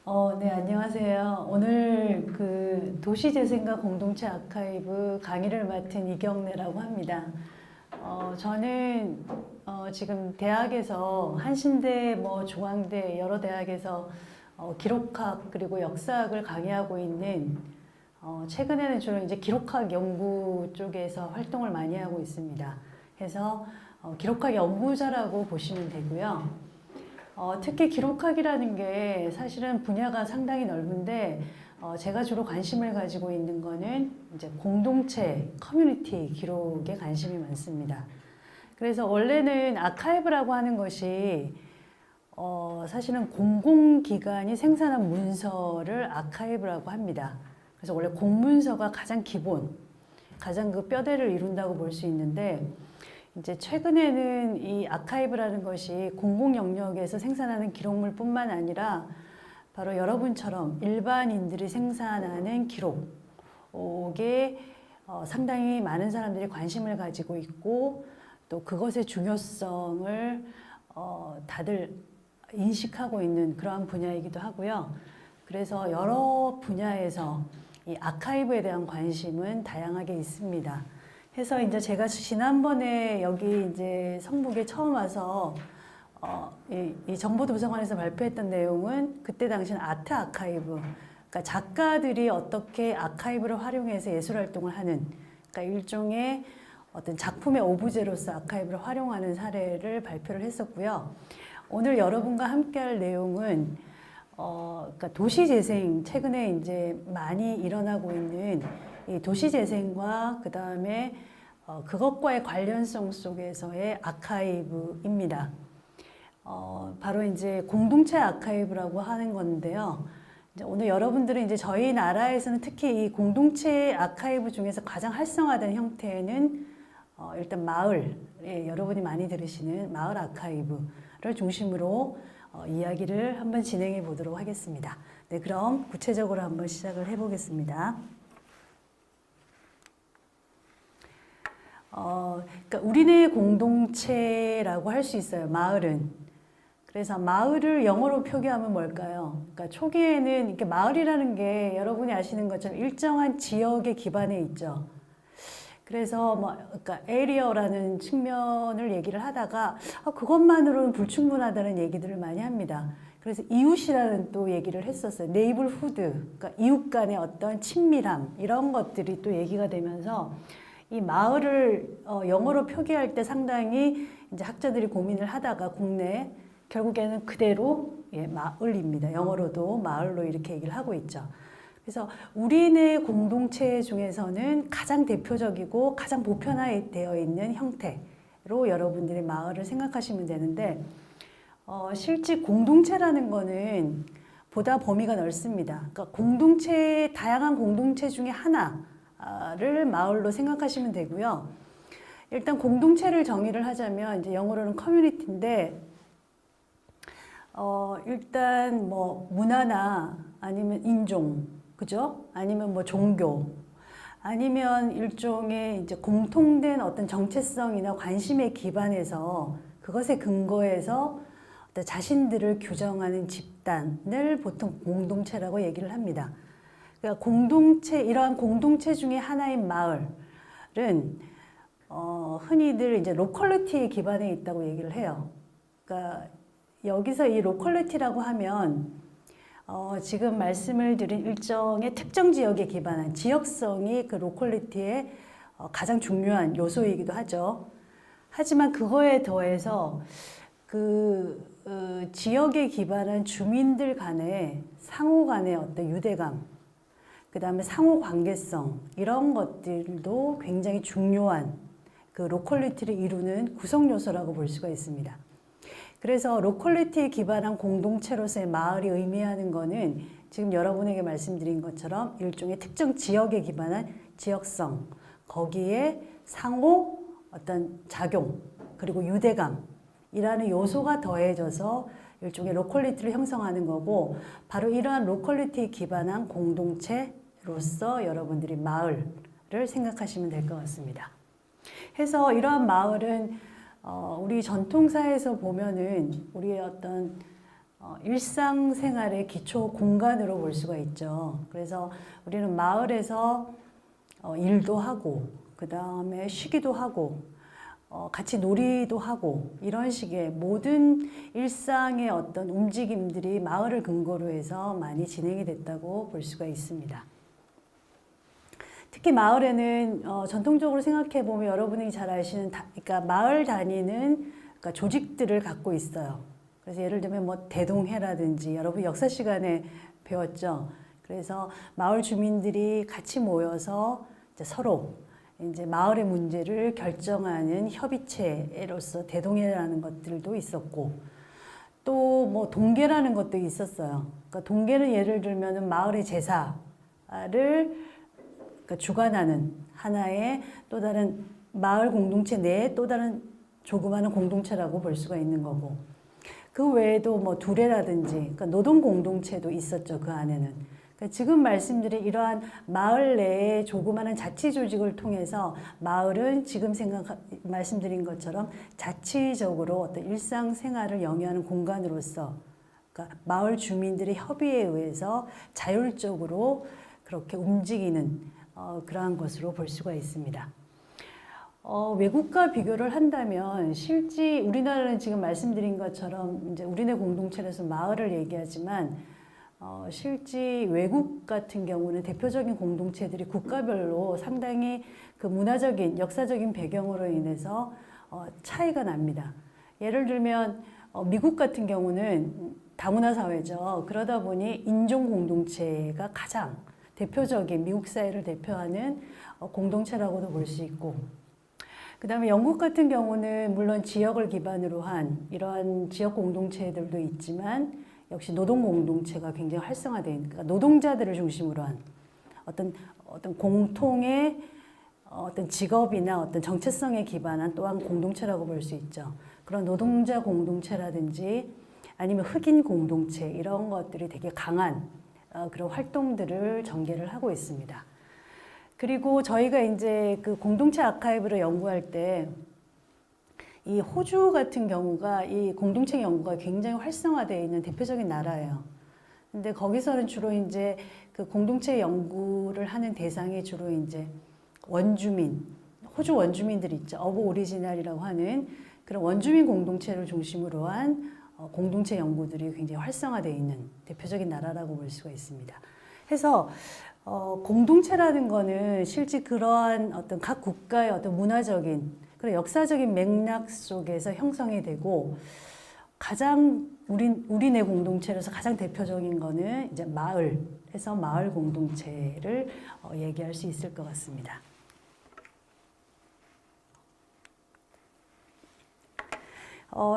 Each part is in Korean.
네, 안녕하세요. 오늘 그 도시재생과 공동체 아카이브 강의를 맡은 이경래라고 합니다. 저는 지금 대학에서 한신대, 중앙대 여러 대학에서 기록학 그리고 역사학을 강의하고 있는 최근에는 주로 이제 기록학 연구 쪽에서 활동을 많이 하고 있습니다. 그래서 기록학 연구자라고 보시면 되고요. 특히 기록학이라는 게 사실은 분야가 상당히 넓은데 제가 주로 관심을 가지고 있는 거는 이제 공동체, 커뮤니티 기록에 관심이 많습니다. 그래서 원래는 아카이브라고 하는 것이 사실은 공공기관이 생산한 문서를 아카이브라고 합니다. 그래서 원래 공문서가 가장 기본, 가장 그 뼈대를 이룬다고 볼 수 있는데 이제 최근에는 이 아카이브라는 것이 공공 영역에서 생산하는 기록물뿐만 아니라 바로 여러분처럼 일반인들이 생산하는 기록에 상당히 많은 사람들이 관심을 가지고 있고 또 그것의 중요성을 다들 인식하고 있는 그러한 분야이기도 하고요. 그래서 여러 분야에서 이 아카이브에 대한 관심은 다양하게 있습니다. 해서 이제 제가 지난번에 여기 이제 성북에 처음 와서 이 정보도 부서관에서 발표했던 내용은 그때 당시는 아트 아카이브, 그러니까 작가들이 어떻게 아카이브를 활용해서 예술 활동을 하는, 그러니까 일종의 어떤 작품의 오브제로서 아카이브를 활용하는 사례를 발표를 했었고요. 오늘 여러분과 함께할 내용은 그러니까 도시재생, 최근에 이제 많이 일어나고 있는 이 도시재생과 그 다음에 그것과의 관련성 속에서의 아카이브입니다. 바로 이제 공동체 아카이브라고 하는 건데요. 이제 오늘 여러분들은 이제 저희 나라에서는 특히 이 공동체 아카이브 중에서 가장 활성화된 형태는 일단 마을, 여러분이 많이 들으시는 마을 아카이브를 중심으로 이야기를 한번 진행해 보도록 하겠습니다. 네, 그럼 구체적으로 한번 시작을 해 보겠습니다. 그러니까 우리네 공동체라고 할 수 있어요, 마을은. 그래서 마을을 영어로 표기하면 뭘까요? 그러니까 초기에는 이렇게 마을이라는 게 여러분이 아시는 것처럼 일정한 지역에 기반해 있죠. 그래서 그러니까 에리어라는 측면을 얘기를 하다가 그것만으로는 불충분하다는 얘기들을 많이 합니다. 그래서 이웃이라는 또 얘기를 했었어요. 네이버후드, 그러니까 이웃 간의 어떤 친밀함 이런 것들이 또 얘기가 되면서 이 마을을 영어로 표기할 때 상당히 이제 학자들이 고민을 하다가 국내 결국에는 그대로 마을입니다. 영어로도 마을로 이렇게 얘기를 하고 있죠. 그래서 우리네 공동체 중에서는 가장 대표적이고 가장 보편화되어 있는 형태로 여러분들이 마을을 생각하시면 되는데 실제 공동체라는 거는 보다 범위가 넓습니다. 그러니까 공동체, 다양한 공동체 중에 하나를 마을로 생각하시면 되고요. 일단 공동체를 정의를 하자면 이제 영어로는 커뮤니티인데 일단 문화나 아니면 인종, 그죠? 아니면 종교, 아니면 일종의 이제 공통된 어떤 정체성이나 관심에 기반해서 그것에 근거해서 어떤 자신들을 규정하는 집단을 보통 공동체라고 얘기를 합니다. 그러니까 이러한 공동체 중에 하나인 마을은 흔히들 이제 로컬리티에 기반해 있다고 얘기를 해요. 그러니까 여기서 이 로컬리티라고 하면 지금 말씀을 드린 일정의 특정 지역에 기반한 지역성이 그 로컬리티의 가장 중요한 요소이기도 하죠. 하지만 그거에 더해서 그 지역에 기반한 주민들 간의 상호 간의 어떤 유대감, 그 다음에 상호 관계성 이런 것들도 굉장히 중요한 그 로컬리티를 이루는 구성 요소라고 볼 수가 있습니다. 그래서 로컬리티에 기반한 공동체로서의 마을이 의미하는 거는 지금 여러분에게 말씀드린 것처럼 일종의 특정 지역에 기반한 지역성, 거기에 상호 어떤 작용, 그리고 유대감이라는 요소가 더해져서 일종의 로컬리티를 형성하는 거고, 바로 이러한 로컬리티에 기반한 공동체로서 여러분들이 마을을 생각하시면 될 것 같습니다. 해서 이러한 마을은 우리 전통사에서 보면은 우리의 어떤 일상생활의 기초 공간으로 볼 수가 있죠. 그래서 우리는 마을에서 일도 하고, 그 다음에 쉬기도 하고, 같이 놀이도 하고, 이런 식의 모든 일상의 어떤 움직임들이 마을을 근거로 해서 많이 진행이 됐다고 볼 수가 있습니다. 특히 마을에는 전통적으로 생각해 보면 여러분이 잘 아시는 그러니까 마을 단위는 그러니까 조직들을 갖고 있어요. 그래서 예를 들면 뭐 대동회라든지 여러분 역사 시간에 배웠죠. 그래서 마을 주민들이 같이 모여서 이제 서로 이제 마을의 문제를 결정하는 협의체로서 대동회라는 것들도 있었고, 또 뭐 동계라는 것도 있었어요. 그러니까 동계는 예를 들면은 마을의 제사를 그러니까 주관하는 하나의 또 다른 마을 공동체 내에 또 다른 조그마한 공동체라고 볼 수가 있는 거고, 그 외에도 뭐 두레라든지 그러니까 노동 공동체도 있었죠. 그 안에는. 그러니까 지금 말씀드린 이러한 마을 내의 조그마한 자치 조직을 통해서 마을은 지금 말씀드린 것처럼 자치적으로 어떤 일상생활을 영위하는 공간으로서, 그러니까 마을 주민들의 협의에 의해서 자율적으로 그렇게 움직이는 그러한 것으로 볼 수가 있습니다. 외국과 비교를 한다면 실제 우리나라는 지금 말씀드린 것처럼 이제 우리네 공동체에서 마을을 얘기하지만 실제 외국 같은 경우는 대표적인 공동체들이 국가별로 상당히 그 문화적인 역사적인 배경으로 인해서 차이가 납니다. 예를 들면 미국 같은 경우는 다문화 사회죠. 그러다 보니 인종 공동체가 가장 대표적인 미국 사회를 대표하는 공동체라고도 볼 수 있고, 그 다음에 영국 같은 경우는 물론 지역을 기반으로 한 이러한 지역 공동체들도 있지만 역시 노동 공동체가 굉장히 활성화되어 있는, 그러니까 노동자들을 중심으로 한 어떤 공통의 어떤 직업이나 어떤 정체성에 기반한 또한 공동체라고 볼 수 있죠. 그런 노동자 공동체라든지 아니면 흑인 공동체 이런 것들이 되게 강한 그런 활동들을 전개를 하고 있습니다. 그리고 저희가 이제 그 공동체 아카이브를 연구할 때 이 호주 같은 경우가 이 공동체 연구가 굉장히 활성화되어 있는 대표적인 나라예요. 근데 거기서는 주로 이제 그 공동체 연구를 하는 대상이 주로 이제 원주민, 호주 원주민들이 있죠. 어브 오리지널이라고 하는 그런 원주민 공동체를 중심으로 한 공동체 연구들이 굉장히 활성화되어 있는 대표적인 나라라고 볼 수가 있습니다. 해서 공동체라는 거는 실제 그러한 어떤 각 국가의 어떤 문화적인 그런 역사적인 맥락 속에서 형성이 되고, 가장 우리네 공동체로서 가장 대표적인 거는 이제 마을에서 마을 공동체를 얘기할 수 있을 것 같습니다.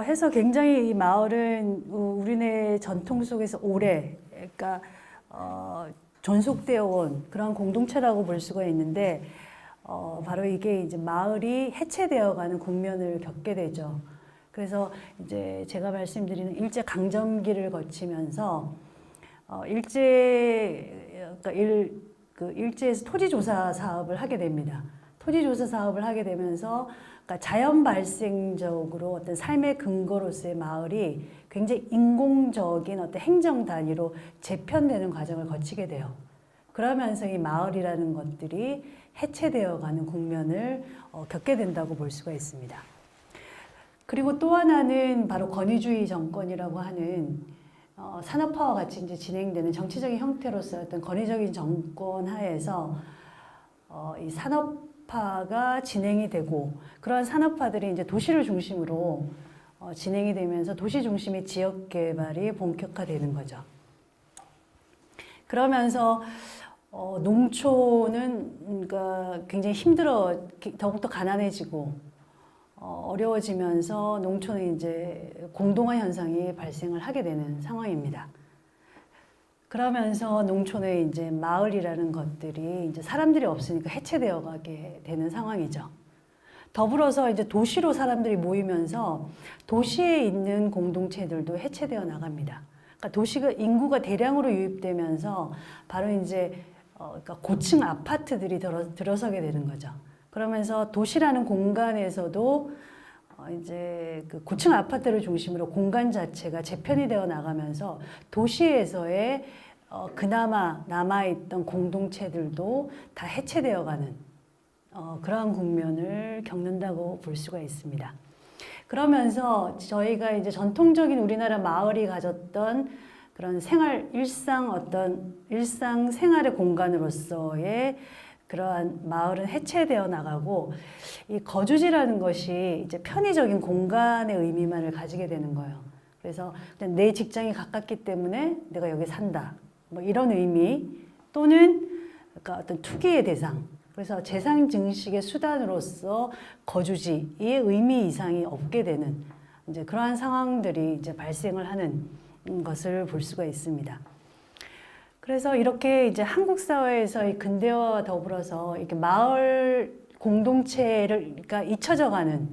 해서 굉장히 이 마을은 우리네 전통 속에서 오래, 그러니까 존속되어 온 그런 공동체라고 볼 수가 있는데, 바로 이게 이제 마을이 해체되어 가는 국면을 겪게 되죠. 그래서 이제 제가 말씀드리는 일제 강점기를 거치면서 일제에서 토지조사 사업을 하게 됩니다. 토지조사 사업을 하게 되면서 그러니까 자연 발생적으로 어떤 삶의 근거로서의 마을이 굉장히 인공적인 어떤 행정 단위로 재편되는 과정을 거치게 돼요. 그러면서 이 마을이라는 것들이 해체되어 가는 국면을 겪게 된다고 볼 수가 있습니다. 그리고 또 하나는 바로 권위주의 정권이라고 하는 산업화와 같이 이제 진행되는 정치적인 형태로서 어떤 권위적인 정권 하에서 이 산업화가 진행이 되고, 그러한 산업화들이 이제 도시를 중심으로 진행이 되면서 도시 중심의 지역 개발이 본격화되는 거죠. 그러면서 농촌은 그러니까 굉장히 더욱더 가난해지고 어려워지면서 농촌에 이제 공동화 현상이 발생을 하게 되는 상황입니다. 그러면서 농촌에 이제 마을이라는 것들이 이제 사람들이 없으니까 해체되어 가게 되는 상황이죠. 더불어서 이제 도시로 사람들이 모이면서 도시에 있는 공동체들도 해체되어 나갑니다. 그러니까 도시가 인구가 대량으로 유입되면서 바로 이제 그러니까 고층 아파트들이 들어서게 되는 거죠. 그러면서 도시라는 공간에서도 이제 그 고층 아파트를 중심으로 공간 자체가 재편이 되어 나가면서 도시에서의 그나마 남아있던 공동체들도 다 해체되어가는 그러한 국면을 겪는다고 볼 수가 있습니다. 그러면서 저희가 이제 전통적인 우리나라 마을이 가졌던 그런 일상 생활의 공간으로서의 그러한 마을은 해체되어 나가고 이 거주지라는 것이 이제 편의적인 공간의 의미만을 가지게 되는 거예요. 그래서 내 직장이 가깝기 때문에 내가 여기 산다. 뭐 이런 의미 또는 그러니까 어떤 투기의 대상. 그래서 재산 증식의 수단으로서 거주지의 의미 이상이 없게 되는 이제 그러한 상황들이 이제 발생을 하는 것을 볼 수가 있습니다. 그래서 이렇게 이제 한국 사회에서의 근대화와 더불어서 이렇게 마을 공동체가 잊혀져가는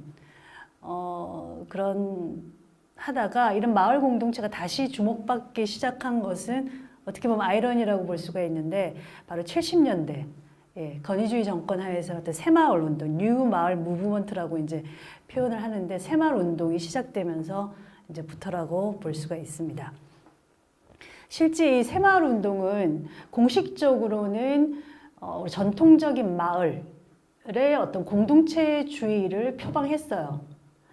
그런 하다가 이런 마을 공동체가 다시 주목받기 시작한 것은 어떻게 보면 아이러니라고 볼 수가 있는데 바로 70년대 건의주의 정권 하에서 어떤 새마을 운동, 뉴 마을 무브먼트라고 이제 표현을 하는데 새마을 운동이 시작되면서 이제부터라고 볼 수가 있습니다. 실제 이 새마을 운동은 공식적으로는 전통적인 마을의 어떤 공동체주의를 표방했어요.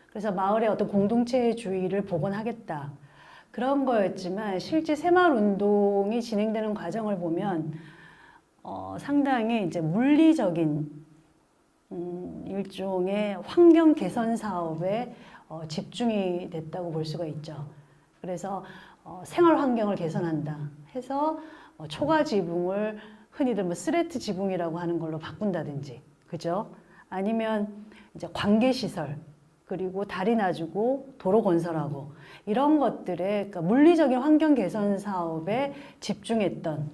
그래서 마을의 어떤 공동체주의를 복원하겠다. 그런 거였지만 실제 새마을 운동이 진행되는 과정을 보면 상당히 이제 물리적인 일종의 환경 개선 사업에 집중이 됐다고 볼 수가 있죠. 그래서 생활 환경을 개선한다 해서 초가 지붕을 흔히들 뭐 스레트 지붕이라고 하는 걸로 바꾼다든지, 그죠? 아니면 이제 관계 시설 그리고 다리 놔주고 도로 건설하고 이런 것들에 그러니까 물리적인 환경 개선 사업에 집중했던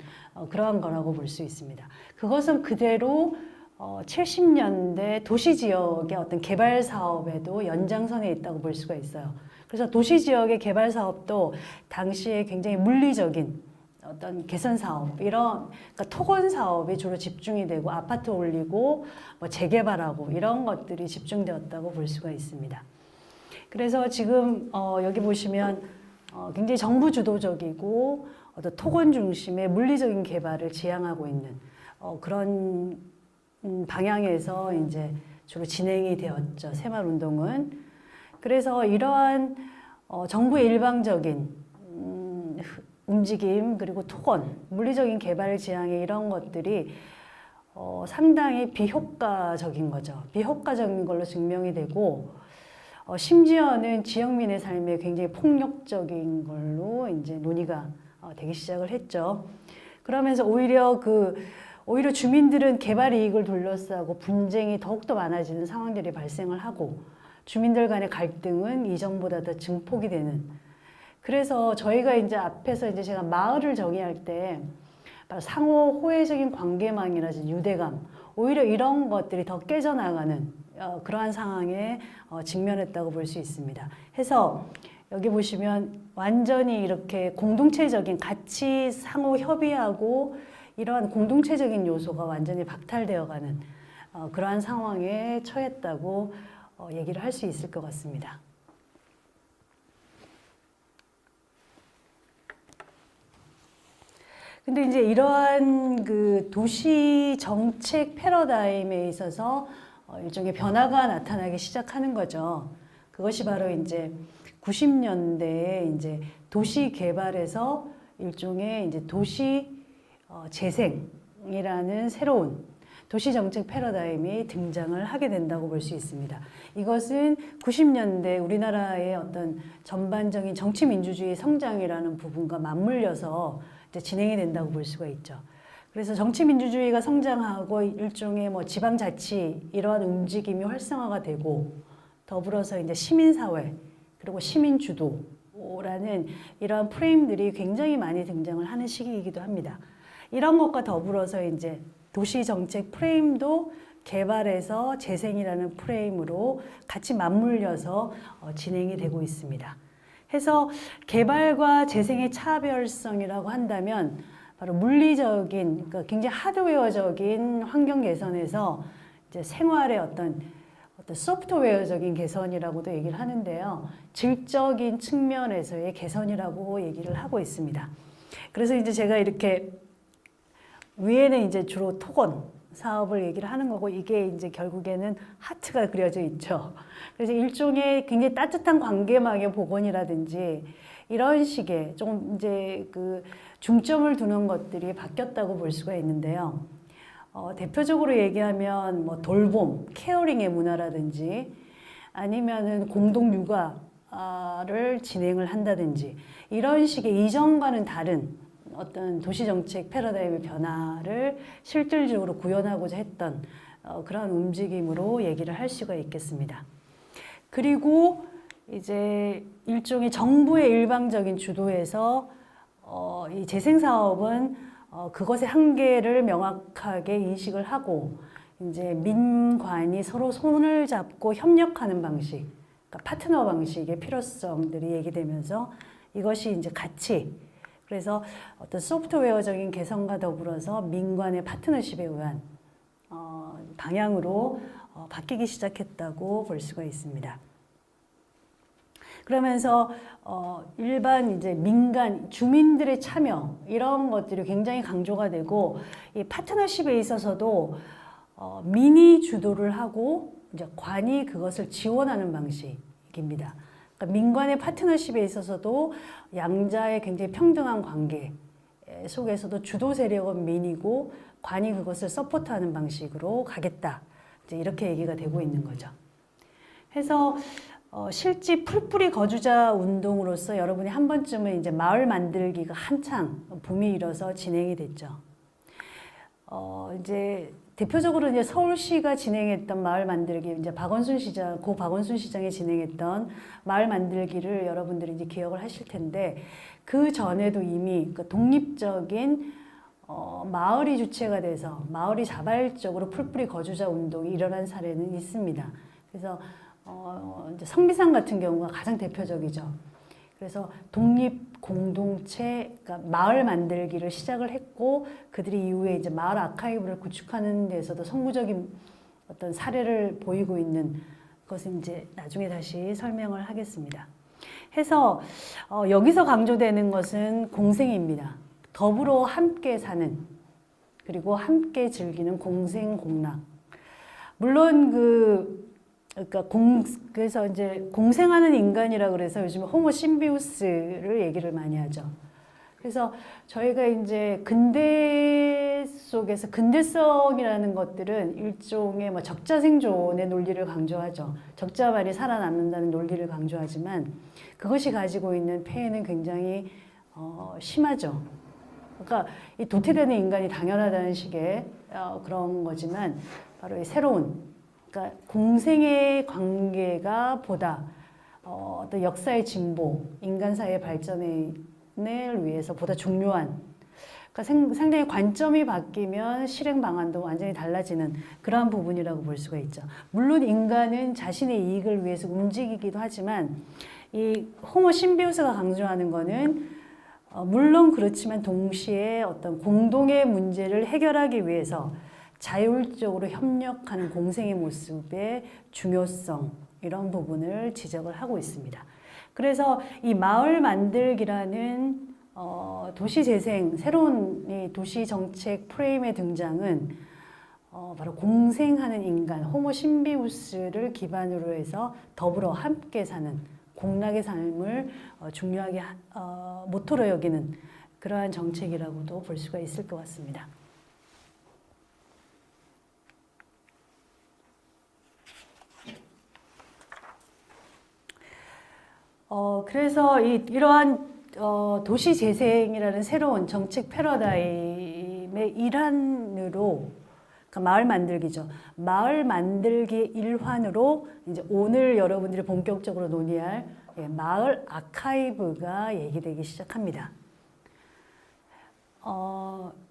그러한 거라고 볼 수 있습니다. 그것은 그대로 70년대 도시 지역의 어떤 개발 사업에도 연장선에 있다고 볼 수가 있어요. 그래서 도시 지역의 개발 사업도 당시에 굉장히 물리적인 어떤 개선 사업, 이런 그러니까 토건 사업이 주로 집중이 되고 아파트 올리고 뭐 재개발하고 이런 것들이 집중되었다고 볼 수가 있습니다. 그래서 지금 여기 보시면 굉장히 정부 주도적이고 어떤 토건 중심의 물리적인 개발을 지향하고 있는 그런 방향에서 이제 주로 진행이 되었죠. 새마을 운동은. 그래서 이러한 정부의 일방적인 움직임 그리고 토건, 물리적인 개발 지향의 이런 것들이 상당히 비효과적인 거죠. 비효과적인 걸로 증명이 되고 심지어는 지역민의 삶에 굉장히 폭력적인 걸로 이제 논의가 되기 시작을 했죠. 그러면서 오히려 주민들은 개발 이익을 둘러싸고 분쟁이 더욱더 많아지는 상황들이 발생을 하고 주민들 간의 갈등은 이전보다 더 증폭이 되는. 그래서 저희가 이제 앞에서 이제 제가 마을을 정의할 때 상호 호혜적인 관계망이라든지 유대감, 오히려 이런 것들이 더 깨져나가는 그러한 상황에 직면했다고 볼 수 있습니다. 해서 여기 보시면 완전히 이렇게 공동체적인 같이 상호 협의하고 이러한 공동체적인 요소가 완전히 박탈되어가는 그러한 상황에 처했다고 얘기를 할 수 있을 것 같습니다. 근데 이제 이러한 그 도시 정책 패러다임에 있어서 일종의 변화가 나타나기 시작하는 거죠. 그것이 바로 이제 90년대에 이제 도시 개발에서 일종의 이제 도시 재생이라는 새로운 도시 정책 패러다임이 등장을 하게 된다고 볼 수 있습니다. 이것은 90년대 우리나라의 어떤 전반적인 정치 민주주의 성장이라는 부분과 맞물려서 이제 진행이 된다고 볼 수가 있죠. 그래서 정치 민주주의가 성장하고 일종의 뭐 지방자치 이러한 움직임이 활성화가 되고 더불어서 이제 시민사회 그리고 시민주도라는 이러한 프레임들이 굉장히 많이 등장을 하는 시기이기도 합니다. 이런 것과 더불어서 이제 도시정책 프레임도 개발에서 재생이라는 프레임으로 같이 맞물려서 진행이 되고 있습니다. 해서 개발과 재생의 차별성이라고 한다면 바로 물리적인, 그러니까 굉장히 하드웨어적인 환경 개선에서 이제 생활의 어떤 어떤 소프트웨어적인 개선이라고도 얘기를 하는데요. 질적인 측면에서의 개선이라고 얘기를 하고 있습니다. 그래서 이제 제가 이렇게 위에는 이제 주로 토건 사업을 얘기를 하는 거고, 이게 이제 결국에는 하트가 그려져 있죠. 그래서 일종의 굉장히 따뜻한 관계망의 복원이라든지 이런 식의 좀 이제 그 중점을 두는 것들이 바뀌었다고 볼 수가 있는데요. 대표적으로 얘기하면 뭐 돌봄, 케어링의 문화라든지 아니면은 공동 육아를 진행을 한다든지 이런 식의 이전과는 다른 어떤 도시정책 패러다임의 변화를 실질적으로 구현하고자 했던 그런 움직임으로 얘기를 할 수가 있겠습니다. 그리고 이제 일종의 정부의 일방적인 주도에서 이 재생사업은 그것의 한계를 명확하게 인식을 하고 이제 민관이 서로 손을 잡고 협력하는 방식, 그러니까 파트너 방식의 필요성들이 얘기되면서 이것이 이제 같이, 그래서 어떤 소프트웨어적인 개선과 더불어서 민관의 파트너십에 의한 방향으로 바뀌기 시작했다고 볼 수가 있습니다. 그러면서 일반 이제 민간 주민들의 참여 이런 것들이 굉장히 강조가 되고, 이 파트너십에 있어서도 민이 주도를 하고 이제 관이 그것을 지원하는 방식입니다. 그러니까 민관의 파트너십에 있어서도 양자의 굉장히 평등한 관계 속에서도 주도 세력은 민이고 관이 그것을 서포트하는 방식으로 가겠다. 이제 이렇게 얘기가 되고 있는 거죠. 해서 실제 풀뿌리 거주자 운동으로서 여러분이 한 번쯤은 이제 마을 만들기가 한창 붐이 일어서 진행이 됐죠. 이제 대표적으로 이제 서울시가 진행했던 마을 만들기, 이제 박원순 시장, 고 박원순 시장이 진행했던 마을 만들기를 여러분들이 이제 기억을 하실 텐데, 그 전에도 이미 그 독립적인 마을이 주체가 돼서 마을이 자발적으로 풀뿌리 거주자 운동이 일어난 사례는 있습니다. 그래서 이제 성미산 같은 경우가 가장 대표적이죠. 그래서 독립 공동체, 그러니까 마을 만들기를 시작을 했고, 그들이 이후에 이제 마을 아카이브를 구축하는 데서도 성무적인 어떤 사례를 보이고 있는 것은 이제 나중에 다시 설명을 하겠습니다. 해서 여기서 강조되는 것은 공생입니다. 더불어 함께 사는, 그리고 함께 즐기는 공생공락. 물론 그러니까 그래서 이제 공생하는 인간이라 그래서 요즘 호모 심비우스를 얘기를 많이 하죠. 그래서 저희가 이제 근대 속에서 근대성이라는 것들은 일종의 뭐 적자 생존의 논리를 강조하죠. 적자만이 살아남는다는 논리를 강조하지만 그것이 가지고 있는 폐해는 굉장히 심하죠. 그러니까 이 도태되는 인간이 당연하다는 식의 그런 거지만, 바로 이 새로운, 그러니까 공생의 관계가 보다 어떤 역사의 진보, 인간사의 발전을 위해서 보다 중요한, 그러니까 상당히 관점이 바뀌면 실행 방안도 완전히 달라지는 그러한 부분이라고 볼 수가 있죠. 물론 인간은 자신의 이익을 위해서 움직이기도 하지만, 이 호모 심비우스가 강조하는 거는 물론 그렇지만 동시에 어떤 공동의 문제를 해결하기 위해서 자율적으로 협력하는 공생의 모습의 중요성, 이런 부분을 지적을 하고 있습니다. 그래서 이 마을 만들기라는 도시재생, 새로운 이 도시정책 프레임의 등장은 바로 공생하는 인간, 호모 심비우스를 기반으로 해서 더불어 함께 사는 공락의 삶을 중요하게 모토로 여기는 그러한 정책이라고도 볼 수가 있을 것 같습니다. 그래서 이러한 도시재생이라는 새로운 정책 패러다임의 일환으로, 그러니까 마을 만들기죠. 마을 만들기 일환으로 이제 오늘 여러분들이 본격적으로 논의할 마을 아카이브가 얘기되기 시작합니다.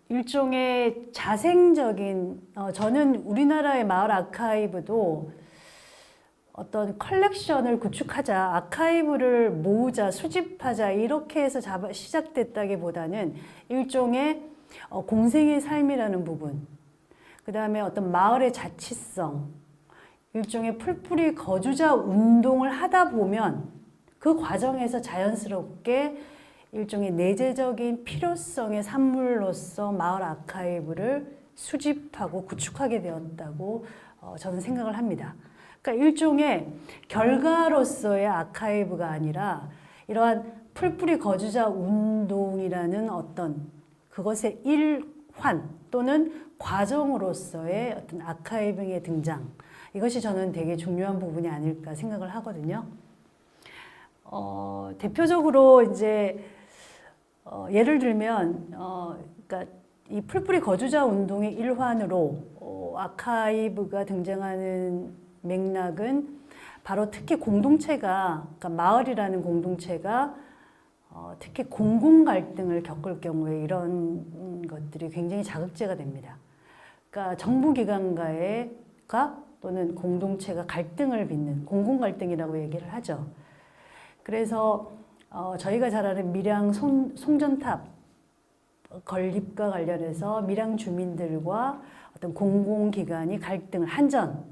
일종의 자생적인, 저는 우리나라의 마을 아카이브도 어떤 컬렉션을 구축하자, 아카이브를 모으자, 수집하자, 이렇게 해서 시작됐다기보다는 일종의 공생의 삶이라는 부분, 그 다음에 어떤 마을의 자치성, 일종의 풀뿌리 거주자 운동을 하다 보면 그 과정에서 자연스럽게 일종의 내재적인 필요성의 산물로서 마을 아카이브를 수집하고 구축하게 되었다고 저는 생각을 합니다. 그러니까 일종의 결과로서의 아카이브가 아니라 이러한 풀뿌리 거주자 운동이라는 어떤 그것의 일환 또는 과정으로서의 어떤 아카이빙의 등장, 이것이 저는 되게 중요한 부분이 아닐까 생각을 하거든요. 대표적으로 이제 예를 들면 그러니까 이 풀뿌리 거주자 운동의 일환으로 아카이브가 등장하는 맥락은 바로 특히 공동체가, 그러니까 마을이라는 공동체가 특히 공공 갈등을 겪을 경우에 이런 것들이 굉장히 자극제가 됩니다. 그러니까 정부기관과의가 또는 공동체가 갈등을 빚는 공공 갈등이라고 얘기를 하죠. 그래서 저희가 잘 아는 밀양 송전탑 건립과 관련해서 밀양 주민들과 어떤 공공기관이 갈등을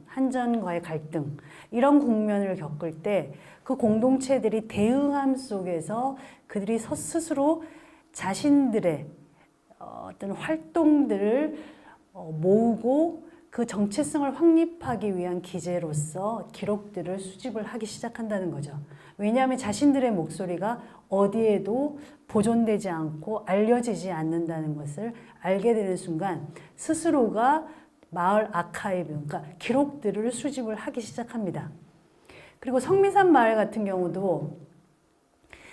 한전과의 갈등, 이런 국면을 겪을 때 그 공동체들이 대응함 속에서 그들이 스스로 자신들의 어떤 활동들을 모으고 그 정체성을 확립하기 위한 기제로서 기록들을 수집을 하기 시작한다는 거죠. 왜냐하면 자신들의 목소리가 어디에도 보존되지 않고 알려지지 않는다는 것을 알게 되는 순간 스스로가 마을 아카이브, 그러니까 기록들을 수집을 하기 시작합니다. 그리고 성미산 마을 같은 경우도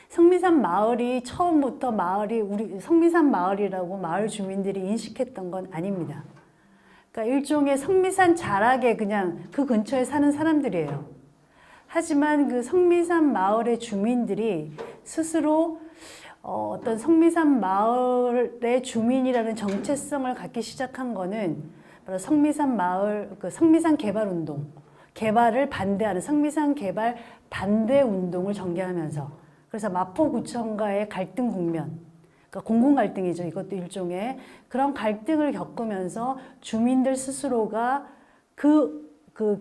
성미산 마을이 처음부터 우리 성미산 마을이라고 마을 주민들이 인식했던 건 아닙니다. 그러니까 일종의 성미산 자락에 그냥 그 근처에 사는 사람들이에요. 하지만 그 성미산 마을의 주민들이 스스로 어떤 성미산 마을의 주민이라는 정체성을 갖기 시작한 거는 바로 성미산 마을, 그 성미산 개발 운동, 개발을 반대하는 성미산 개발 반대 운동을 전개하면서, 그래서 마포구청과의 갈등 국면, 그러니까 공공 갈등이죠. 이것도 일종의 그런 갈등을 겪으면서 주민들 스스로가 그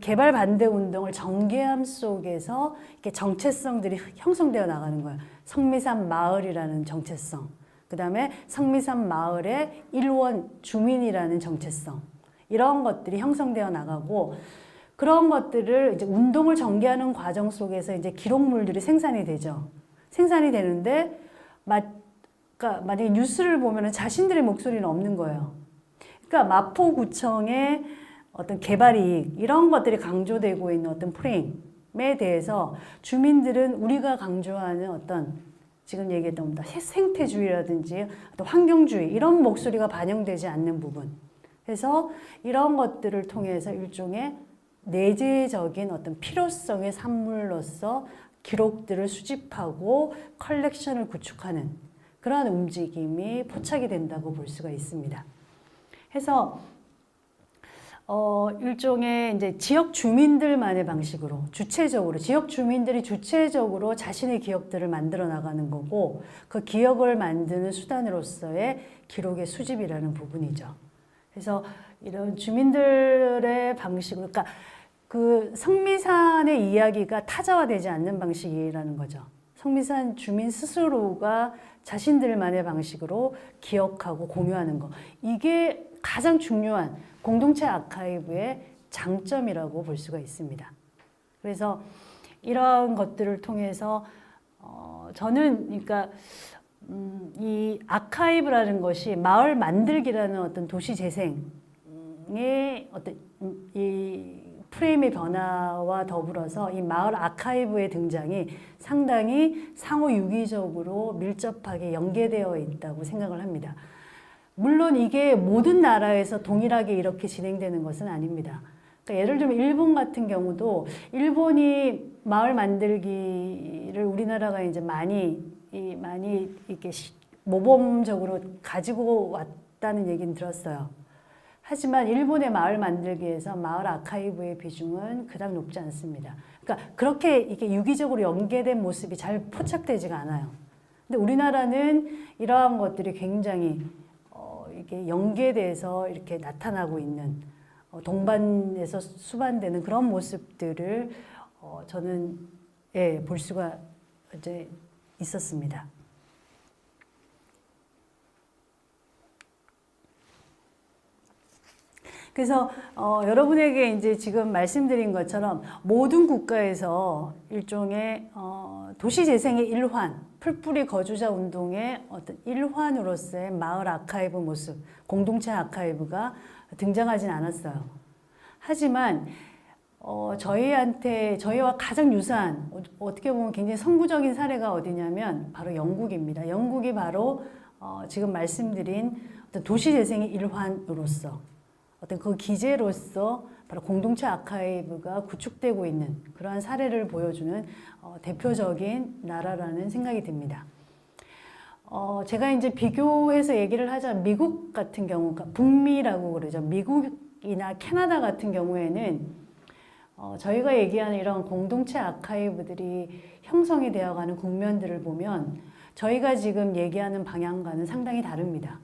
개발 반대 운동을 전개함 속에서 이렇게 정체성들이 형성되어 나가는 거예요. 성미산 마을이라는 정체성, 그 다음에 성미산 마을의 일원 주민이라는 정체성, 이런 것들이 형성되어 나가고, 그런 것들을 이제 운동을 전개하는 과정 속에서 이제 기록물들이 생산이 되죠. 생산이 되는데, 그러니까 만약에 뉴스를 보면은 자신들의 목소리는 없는 거예요. 그러니까 마포구청의 어떤 개발 이익, 이런 것들이 강조되고 있는 어떤 프레임에 대해서 주민들은 우리가 강조하는 어떤 지금 얘기했던 생태주의라든지 어떤 환경주의, 이런 목소리가 반영되지 않는 부분. 그래서 이런 것들을 통해서 일종의 내재적인 어떤 필요성의 산물로서 기록들을 수집하고 컬렉션을 구축하는 그러한 움직임이 포착이 된다고 볼 수가 있습니다. 해서 일종의 이제 지역 주민들만의 방식으로 지역 주민들이 주체적으로 자신의 기억들을 만들어 나가는 거고, 그 기억을 만드는 수단으로서의 기록의 수집이라는 부분이죠. 그래서 이런 주민들의 방식으로, 그러니까 그 성미산의 이야기가 타자화되지 않는 방식이라는 거죠. 성미산 주민 스스로가 자신들만의 방식으로 기억하고 공유하는 거. 이게 가장 중요한 공동체 아카이브의 장점이라고 볼 수가 있습니다. 그래서 이러한 것들을 통해서 저는 그러니까 이 아카이브라는 것이 마을 만들기라는 어떤 도시 재생의 어떤 이 프레임의 변화와 더불어서 이 마을 아카이브의 등장이 상당히 상호 유기적으로 밀접하게 연계되어 있다고 생각을 합니다. 물론 이게 모든 나라에서 동일하게 이렇게 진행되는 것은 아닙니다. 그러니까 예를 들면 일본 같은 경우도 일본이 마을 만들기를 우리나라가 이제 많이 이렇게 모범적으로 가지고 왔다는 얘기는 들었어요. 하지만 일본의 마을 만들기에서 마을 아카이브의 비중은 그닥 높지 않습니다. 그러니까 그렇게 이게 유기적으로 연계된 모습이 잘 포착되지가 않아요. 근데 우리나라는 이러한 것들이 굉장히 이게 연계돼서 이렇게 나타나고 있는 동반해서 수반되는 그런 모습들을 저는 볼 수가 이제 있었습니다. 그래서 여러분에게 이제 지금 말씀드린 것처럼 모든 국가에서 일종의 도시 재생의 일환, 풀뿌리 거주자 운동의 어떤 일환으로서의 마을 아카이브 모습, 공동체 아카이브가 등장하진 않았어요. 하지만 저희와 가장 유사한, 어떻게 보면 굉장히 선구적인 사례가 어디냐면 바로 영국입니다. 영국이 바로 지금 말씀드린 어떤 도시 재생의 일환으로서 어떤 그 기제로서 바로 공동체 아카이브가 구축되고 있는 그러한 사례를 보여주는 대표적인 나라라는 생각이 듭니다. 제가 이제 비교해서 얘기를 하자면 미국 같은 경우, 북미라고 그러죠. 미국이나 캐나다 같은 경우에는 저희가 얘기하는 이런 공동체 아카이브들이 형성이 되어가는 국면들을 보면 저희가 지금 얘기하는 방향과는 상당히 다릅니다.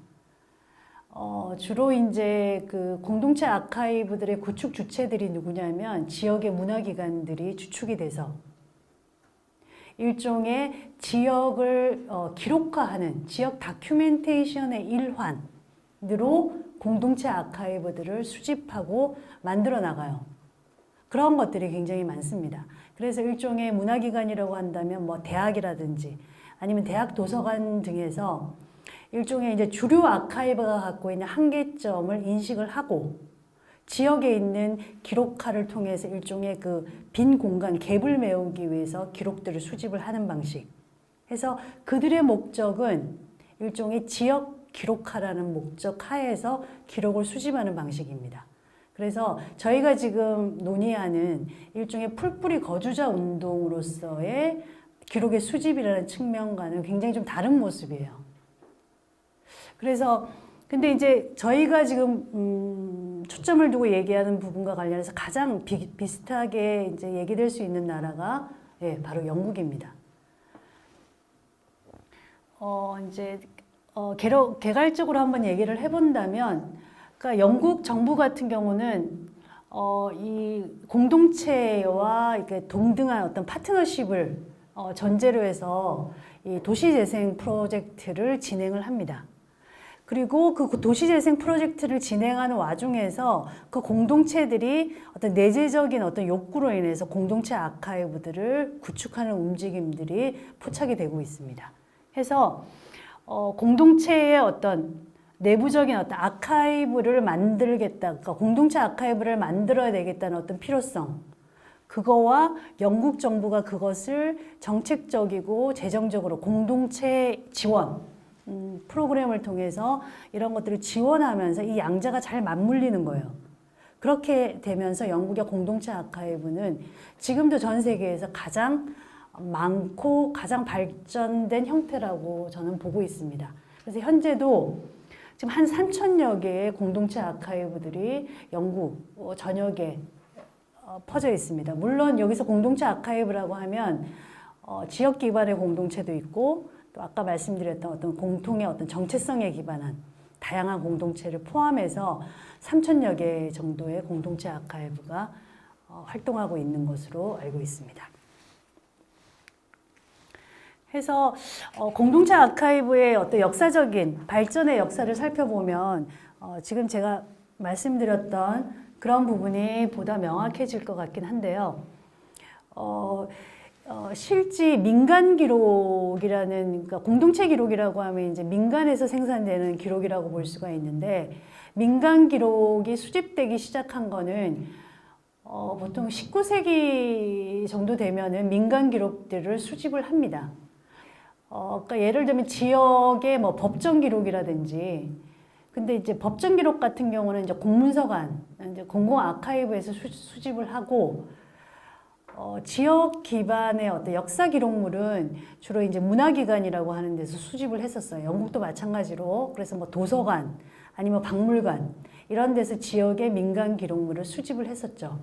주로 이제 그 공동체 아카이브들의 구축 주체들이 누구냐면 지역의 문화기관들이 주축이 돼서 일종의 지역을 기록화하는 지역 다큐멘테이션의 일환으로 공동체 아카이브들을 수집하고 만들어 나가요. 그런 것들이 굉장히 많습니다. 그래서 일종의 문화기관이라고 한다면 뭐 대학이라든지 아니면 대학 도서관 등에서 일종의 이제 주류 아카이브가 갖고 있는 한계점을 인식을 하고 지역에 있는 기록화를 통해서 일종의 그 빈 공간, 갭을 메우기 위해서 기록들을 수집을 하는 방식. 해서 그들의 목적은 일종의 지역 기록화라는 목적 하에서 기록을 수집하는 방식입니다. 그래서 저희가 지금 논의하는 일종의 풀뿌리 거주자 운동으로서의 기록의 수집이라는 측면과는 굉장히 좀 다른 모습이에요. 그래서 근데 이제 저희가 지금 초점을 두고 얘기하는 부분과 관련해서 가장 비슷하게 이제 얘기될 수 있는 나라가 바로 영국입니다. 이제 개괄적으로 한번 얘기를 해본다면, 그러니까 영국 정부 같은 경우는 이 공동체와 이렇게 동등한 어떤 파트너십을 전제로 해서 이 도시재생 프로젝트를 진행을 합니다. 그리고 그 도시재생 프로젝트를 진행하는 와중에서 그 공동체들이 어떤 내재적인 어떤 욕구로 인해서 공동체 아카이브들을 구축하는 움직임들이 포착이 되고 있습니다. 해서 공동체의 어떤 내부적인 어떤 아카이브를 만들겠다, 그러니까 공동체 아카이브를 만들어야 되겠다는 어떤 필요성, 그거와 영국 정부가 그것을 정책적이고 재정적으로 공동체 지원 프로그램을 통해서 이런 것들을 지원하면서 이 양자가 잘 맞물리는 거예요. 그렇게 되면서 영국의 공동체 아카이브는 지금도 전 세계에서 가장 많고 가장 발전된 형태라고 저는 보고 있습니다. 그래서 현재도 지금 한 3,000여 개의 공동체 아카이브들이 영국 전역에 퍼져 있습니다. 물론 여기서 공동체 아카이브라고 하면 지역 기반의 공동체도 있고 또 아까 말씀드렸던 어떤 공통의 어떤 정체성에 기반한 다양한 공동체를 포함해서 3,000여 개 정도의 공동체 아카이브가 활동하고 있는 것으로 알고 있습니다. 해서 공동체 아카이브의 어떤 역사적인 발전의 역사를 살펴보면 지금 제가 말씀드렸던 그런 부분이 보다 명확해질 것 같긴 한데요. 실제 민간 기록이라는, 그러니까 공동체 기록이라고 하면 이제 민간에서 생산되는 기록이라고 볼 수가 있는데, 민간 기록이 수집되기 시작한 거는 보통 19세기 정도 되면은 민간 기록들을 수집을 합니다. 그러니까 예를 들면 지역의 뭐 법정 기록이라든지, 근데 이제 법정 기록 같은 경우는 이제 공문서관, 이제 공공 아카이브에서 수집을 하고, 지역 기반의 어떤 역사 기록물은 주로 이제 문화기관이라고 하는 데서 수집을 했었어요. 영국도 마찬가지로. 그래서 뭐 도서관, 아니면 박물관, 이런 데서 지역의 민간 기록물을 수집을 했었죠.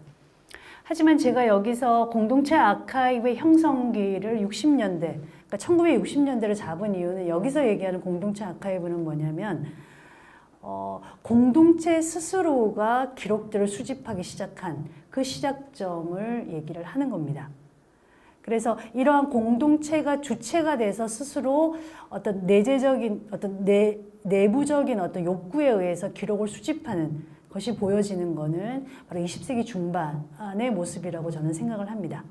하지만 제가 여기서 공동체 아카이브의 형성기를 60년대, 그러니까 1960년대를 잡은 이유는 여기서 얘기하는 공동체 아카이브는 뭐냐면, 공동체 스스로가 기록들을 수집하기 시작한 그 시작점을 얘기를 하는 겁니다. 그래서 이러한 공동체가 주체가 돼서 스스로 어떤 내재적인 내부적인 어떤 욕구에 의해서 기록을 수집하는 것이 보여지는 것은 바로 20세기 중반의 모습이라고 저는 생각을 합니다.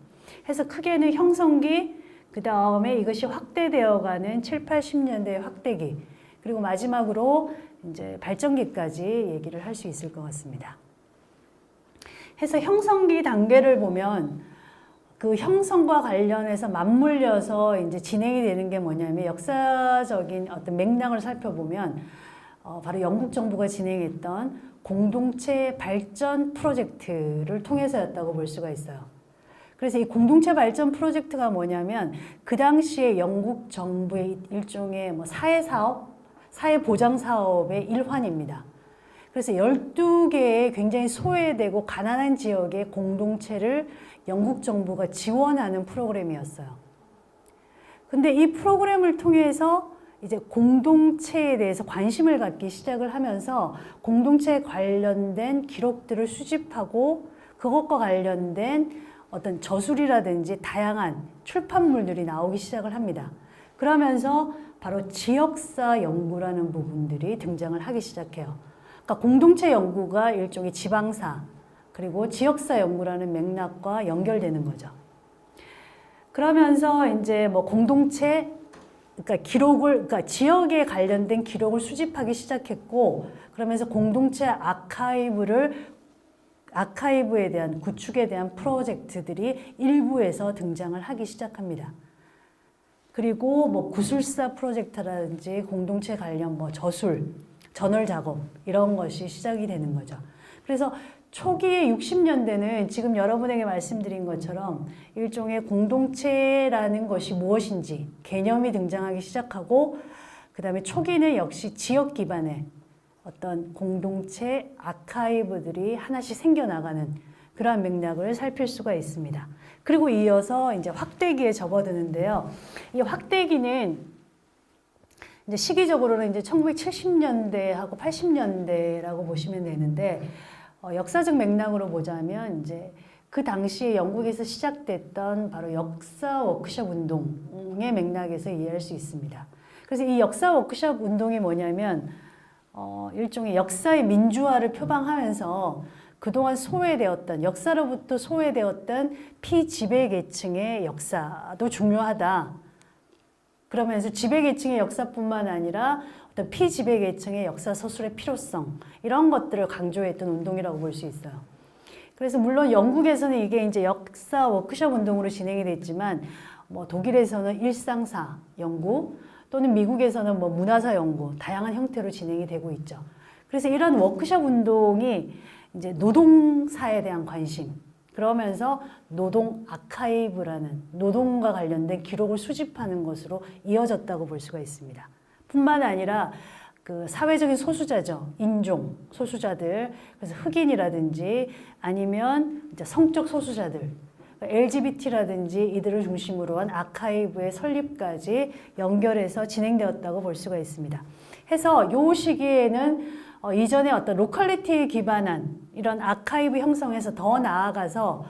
그래서 크게는 형성기, 그 다음에 이것이 확대되어가는 7, 80년대의 확대기, 그리고 마지막으로 이제 발전기까지 얘기를 할 수 있을 것 같습니다. 해서 형성기 단계를 보면 그 형성과 관련해서 맞물려서 이제 진행이 되는 게 뭐냐면 역사적인 어떤 맥락을 살펴보면 바로 영국 정부가 진행했던 공동체 발전 프로젝트를 통해서였다고 볼 수가 있어요. 그래서 이 공동체 발전 프로젝트가 뭐냐면 그 당시에 영국 정부의 일종의 뭐 사회사업, 사회보장사업의 일환입니다. 그래서 12개의 굉장히 소외되고 가난한 지역의 공동체를 영국 정부가 지원하는 프로그램이었어요. 근데 이 프로그램을 통해서 이제 공동체에 대해서 관심을 갖기 시작을 하면서 공동체에 관련된 기록들을 수집하고 그것과 관련된 어떤 저술이라든지 다양한 출판물들이 나오기 시작을 합니다. 그러면서 바로 지역사 연구라는 부분들이 등장을 하기 시작해요. 그러니까 공동체 연구가 일종의 지방사 그리고 지역사 연구라는 맥락과 연결되는 거죠. 그러면서 이제 뭐 공동체, 그러니까 지역에 관련된 기록을 수집하기 시작했고, 그러면서 공동체 아카이브에 대한 구축에 대한 프로젝트들이 일부에서 등장을 하기 시작합니다. 그리고 뭐 구술사 프로젝트라든지 공동체 관련 뭐 저술, 전월 작업 이런 것이 시작이 되는 거죠. 그래서 초기의 60년대는 지금 여러분에게 말씀드린 것처럼 일종의 공동체라는 것이 무엇인지 개념이 등장하기 시작하고 그 다음에 초기는 역시 지역 기반의 어떤 공동체 아카이브들이 하나씩 생겨나가는 그러한 맥락을 살필 수가 있습니다. 그리고 이어서 이제 확대기에 접어드는데요. 이 확대기는 이제 시기적으로는 이제 1970년대하고 80년대라고 보시면 되는데 역사적 맥락으로 보자면 이제 그 당시에 영국에서 시작됐던 바로 역사 워크숍 운동의 맥락에서 이해할 수 있습니다. 그래서 이 역사 워크숍 운동이 뭐냐면 일종의 역사의 민주화를 표방하면서 그동안 소외되었던 역사로부터 소외되었던 피지배계층의 역사도 중요하다. 그러면서 지배계층의 역사뿐만 아니라 어떤 피지배계층의 역사 서술의 필요성 이런 것들을 강조했던 운동이라고 볼 수 있어요. 그래서 물론 영국에서는 이게 이제 역사 워크숍 운동으로 진행이 됐지만 뭐 독일에서는 일상사 연구 또는 미국에서는 뭐 문화사 연구 다양한 형태로 진행이 되고 있죠. 그래서 이런 워크숍 운동이 이제 노동사에 대한 관심 그러면서 노동 아카이브라는 노동과 관련된 기록을 수집하는 것으로 이어졌다고 볼 수가 있습니다. 뿐만 아니라 그 사회적인 소수자죠. 인종 소수자들, 그래서 흑인이라든지 아니면 이제 성적 소수자들, LGBT라든지 이들을 중심으로 한 아카이브의 설립까지 연결해서 진행되었다고 볼 수가 있습니다. 해서 이 시기에는 이전에 어떤 로컬리티에 기반한 이런 아카이브 형성에서 더 나아가서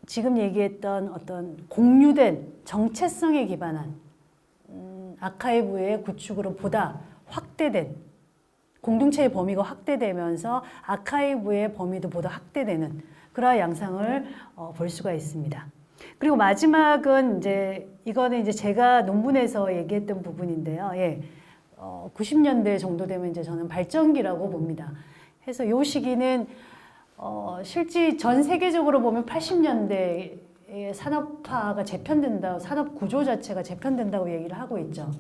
지금 얘기했던 어떤 공유된 정체성에 기반한 아카이브의 구축으로 보다 확대된 공동체의 범위가 확대되면서 아카이브의 범위도 보다 확대되는 그러한 양상을 볼 수가 있습니다. 그리고 마지막은 이거는 이제 제가 논문에서 얘기했던 부분인데요. 90년대 정도 되면 이제 저는 발전기라고 봅니다. 그래서 이 시기는 실제 전 세계적으로 보면 80년대에 산업화가 재편된다, 산업 구조 자체가 재편된다고 얘기를 하고 있죠.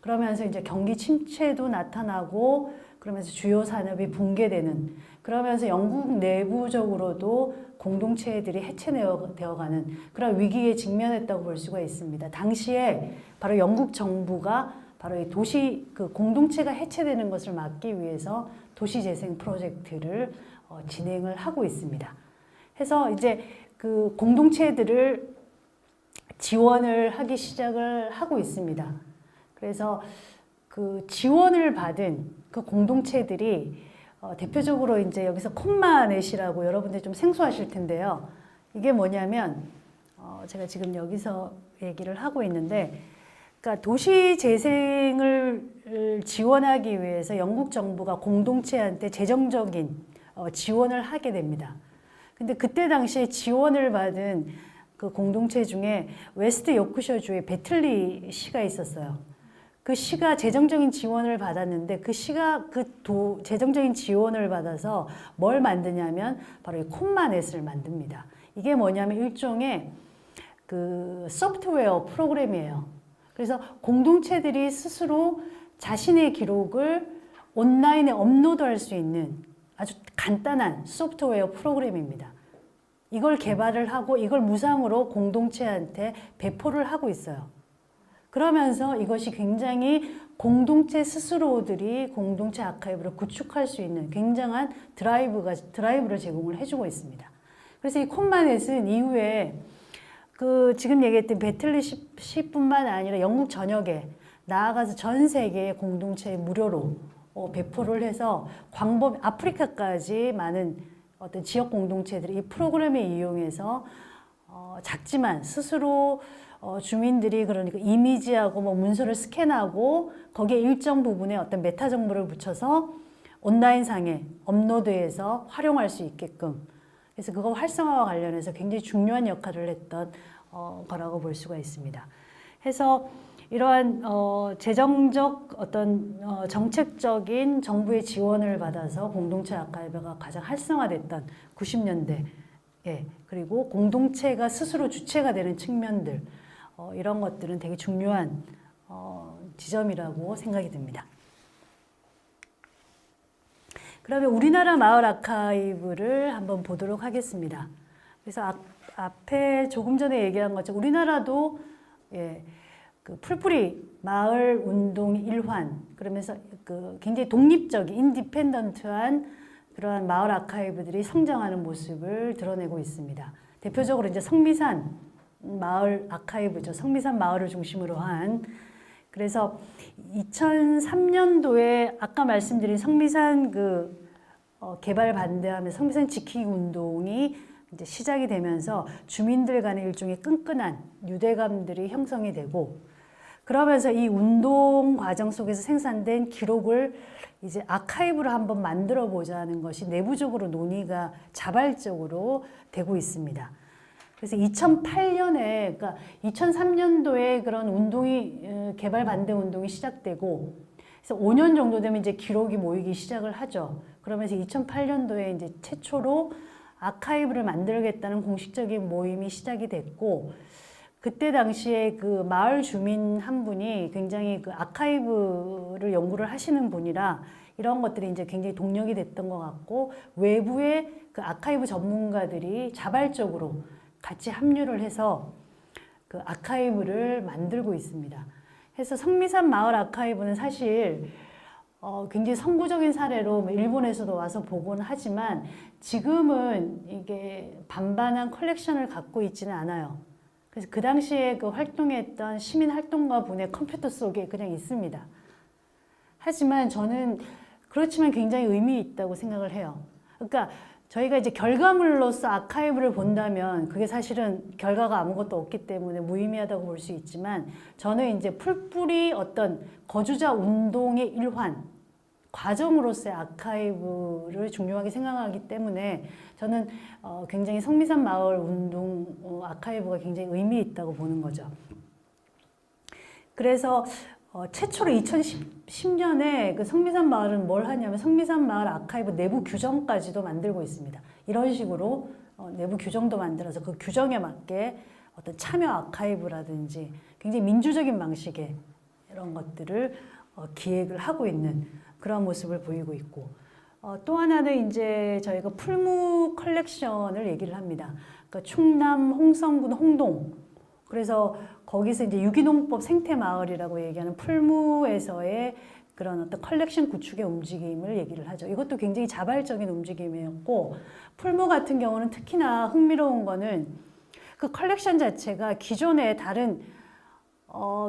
그러면서 이제 경기 침체도 나타나고, 그러면서 주요 산업이 붕괴되는, 그러면서 영국 내부적으로도 공동체들이 해체되어가는 그런 위기에 직면했다고 볼 수가 있습니다. 당시에 바로 영국 정부가 바로 이 도시 그 공동체가 해체되는 것을 막기 위해서 도시재생 프로젝트를 진행을 하고 있습니다. 해서 이제 그 공동체들을 지원을 하기 시작을 하고 있습니다. 그래서 그 지원을 받은 그 공동체들이 대표적으로 이제 여기서 콤마넷이라고 여러분들 좀 생소하실 텐데요. 이게 뭐냐면 제가 지금 여기서 얘기를 하고 있는데, 그러니까 도시 재생을 지원하기 위해서 영국 정부가 공동체한테 재정적인 지원을 하게 됩니다. 근데 그때 당시에 지원을 받은 그 공동체 중에 웨스트 요크셔주의 배틀리 시가 있었어요. 그 시가 재정적인 지원을 받았는데 그 시가 재정적인 지원을 받아서 뭘 만드냐면 바로 이 콤마넷을 만듭니다. 이게 뭐냐면 일종의 그 소프트웨어 프로그램이에요. 그래서 공동체들이 스스로 자신의 기록을 온라인에 업로드할 수 있는 아주 간단한 소프트웨어 프로그램입니다. 이걸 개발을 하고 이걸 무상으로 공동체한테 배포를 하고 있어요. 그러면서 이것이 굉장히 공동체 스스로들이 공동체 아카이브를 구축할 수 있는 굉장한 드라이브를 제공을 해주고 있습니다. 그래서 이 콤마넷은 이후에 그 지금 얘기했던 배틀리시뿐만 아니라 영국 전역에 나아가서 전 세계의 공동체에 무료로 배포를 해서 아프리카까지 많은 어떤 지역 공동체들이 이 프로그램을 이용해서 작지만 스스로 주민들이 그러니까 이미지하고 뭐 문서를 스캔하고 거기에 일정 부분에 어떤 메타 정보를 붙여서 온라인상에 업로드해서 활용할 수 있게끔, 그래서 그거 활성화와 관련해서 굉장히 중요한 역할을 했던 거라고 볼 수가 있습니다. 해서 이러한 재정적 어떤 정책적인 정부의 지원을 받아서 공동체 아카이브가 가장 활성화됐던 90년대, 예, 그리고 공동체가 스스로 주체가 되는 측면들, 이런 것들은 되게 중요한 지점이라고 생각이 듭니다. 그러면 우리나라 마을 아카이브를 한번 보도록 하겠습니다. 그래서 앞에 조금 전에 얘기한 것처럼 우리나라도 그 풀뿌리 마을 운동 일환, 그러면서 그 굉장히 독립적인 인디펜던트한 그러한 마을 아카이브들이 성장하는 모습을 드러내고 있습니다. 대표적으로 이제 성미산 마을 아카이브죠. 성미산 마을을 중심으로 한, 그래서 2003년도에 아까 말씀드린 성미산 개발 반대하며 성미산 지키기 운동이 이제 시작이 되면서 주민들 간의 일종의 끈끈한 유대감들이 형성이 되고, 그러면서 이 운동 과정 속에서 생산된 기록을 이제 아카이브를 한번 만들어 보자는 것이 내부적으로 논의가 자발적으로 되고 있습니다. 그래서 2008년에, 그러니까 2003년도에 그런 운동이, 개발 반대 운동이 시작되고, 그래서 5년 정도 되면 이제 기록이 모이기 시작을 하죠. 그러면서 2008년도에 이제 최초로 아카이브를 만들겠다는 공식적인 모임이 시작이 됐고, 그때 당시에 그 마을 주민 한 분이 굉장히 그 아카이브를 연구를 하시는 분이라 이런 것들이 이제 굉장히 동력이 됐던 것 같고, 외부의 그 아카이브 전문가들이 자발적으로 같이 합류를 해서 그 아카이브를 만들고 있습니다. 그래서 성미산 마을 아카이브는 사실 굉장히 선구적인 사례로 일본에서도 와서 보곤 하지만 지금은 이게 반반한 컬렉션을 갖고 있지는 않아요. 그래서 그 당시에 그 활동했던 시민 활동가 분의 컴퓨터 속에 그냥 있습니다. 하지만 저는 그렇지만 굉장히 의미 있다고 생각을 해요. 그러니까 저희가 이제 결과물로서 아카이브를 본다면 그게 사실은 결과가 아무것도 없기 때문에 무의미하다고 볼 수 있지만, 저는 이제 풀뿌리 어떤 거주자 운동의 일환, 과정으로서의 아카이브를 중요하게 생각하기 때문에 저는 굉장히 성미산 마을 운동 아카이브가 굉장히 의미 있다고 보는 거죠. 그래서 최초로 2010년에 그 성미산 마을은 뭘 하냐면 성미산 마을 아카이브 내부 규정까지도 만들고 있습니다. 이런 식으로 내부 규정도 만들어서 그 규정에 맞게 어떤 참여 아카이브라든지 굉장히 민주적인 방식의 이런 것들을 기획을 하고 있는 그런 모습을 보이고 있고, 또 하나는 이제 저희가 풀무 컬렉션을 얘기를 합니다. 그러니까 충남 홍성군 홍동, 그래서 거기서 이제 유기농법 생태마을이라고 얘기하는 풀무에서의 그런 어떤 컬렉션 구축의 움직임을 얘기를 하죠. 이것도 굉장히 자발적인 움직임이었고, 풀무 같은 경우는 특히나 흥미로운 거는 그 컬렉션 자체가 기존의 다른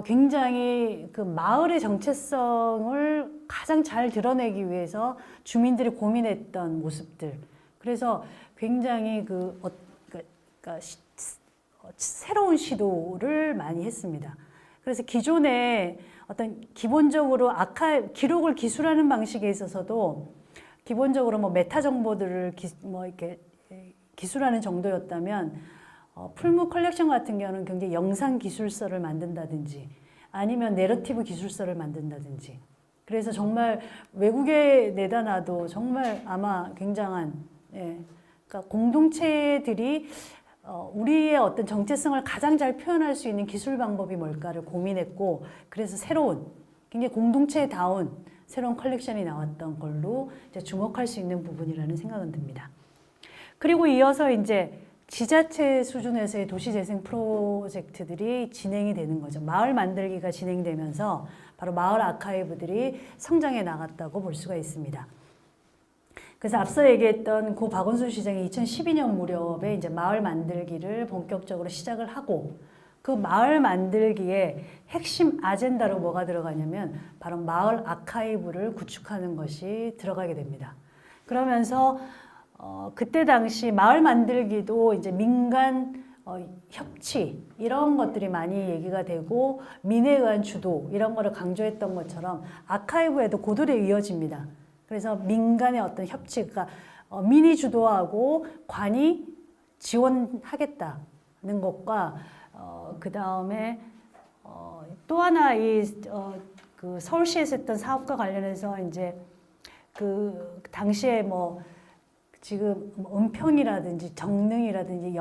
굉장히 그 마을의 정체성을 가장 잘 드러내기 위해서 주민들이 고민했던 모습들. 그래서 굉장히 그러니까 새로운 시도를 많이 했습니다. 그래서 기존에 어떤 기본적으로 기록을 기술하는 방식에 있어서도 기본적으로 뭐 메타 정보들을 이렇게 기술하는 정도였다면 풀무 컬렉션 같은 경우는 굉장히 영상 기술서를 만든다든지 아니면 내러티브 기술서를 만든다든지 그래서 정말 외국에 내다 놔도 정말 아마 굉장한 그러니까 공동체들이 우리의 어떤 정체성을 가장 잘 표현할 수 있는 기술 방법이 뭘까를 고민했고 그래서 새로운 굉장히 공동체다운 새로운 컬렉션이 나왔던 걸로 이제 주목할 수 있는 부분이라는 생각은 듭니다. 그리고 이어서 이제 지자체 수준에서의 도시재생 프로젝트들이 진행이 되는 거죠. 마을 만들기가 진행되면서 바로 마을 아카이브들이 성장해 나갔다고 볼 수가 있습니다. 그래서 앞서 얘기했던 고 박원순 시장이 2012년 무렵에 이제 마을 만들기를 본격적으로 시작을 하고 그 마을 만들기의 핵심 아젠다로 뭐가 들어가냐면 바로 마을 아카이브를 구축하는 것이 들어가게 됩니다. 그러면서 그때 당시 마을 만들기도 이제 민간 협치 이런 것들이 많이 얘기가 되고 민에 의한 주도 이런 거를 강조했던 것처럼 아카이브에도 고도로 이어집니다. 그래서 민간의 어떤 협치, 그러니까 민이 주도하고 관이 지원하겠다는 것과 그 다음에 또 하나 그 서울시에서 했던 사업과 관련해서 이제 그 당시에 뭐 지금 은평이라든지 정릉이라든지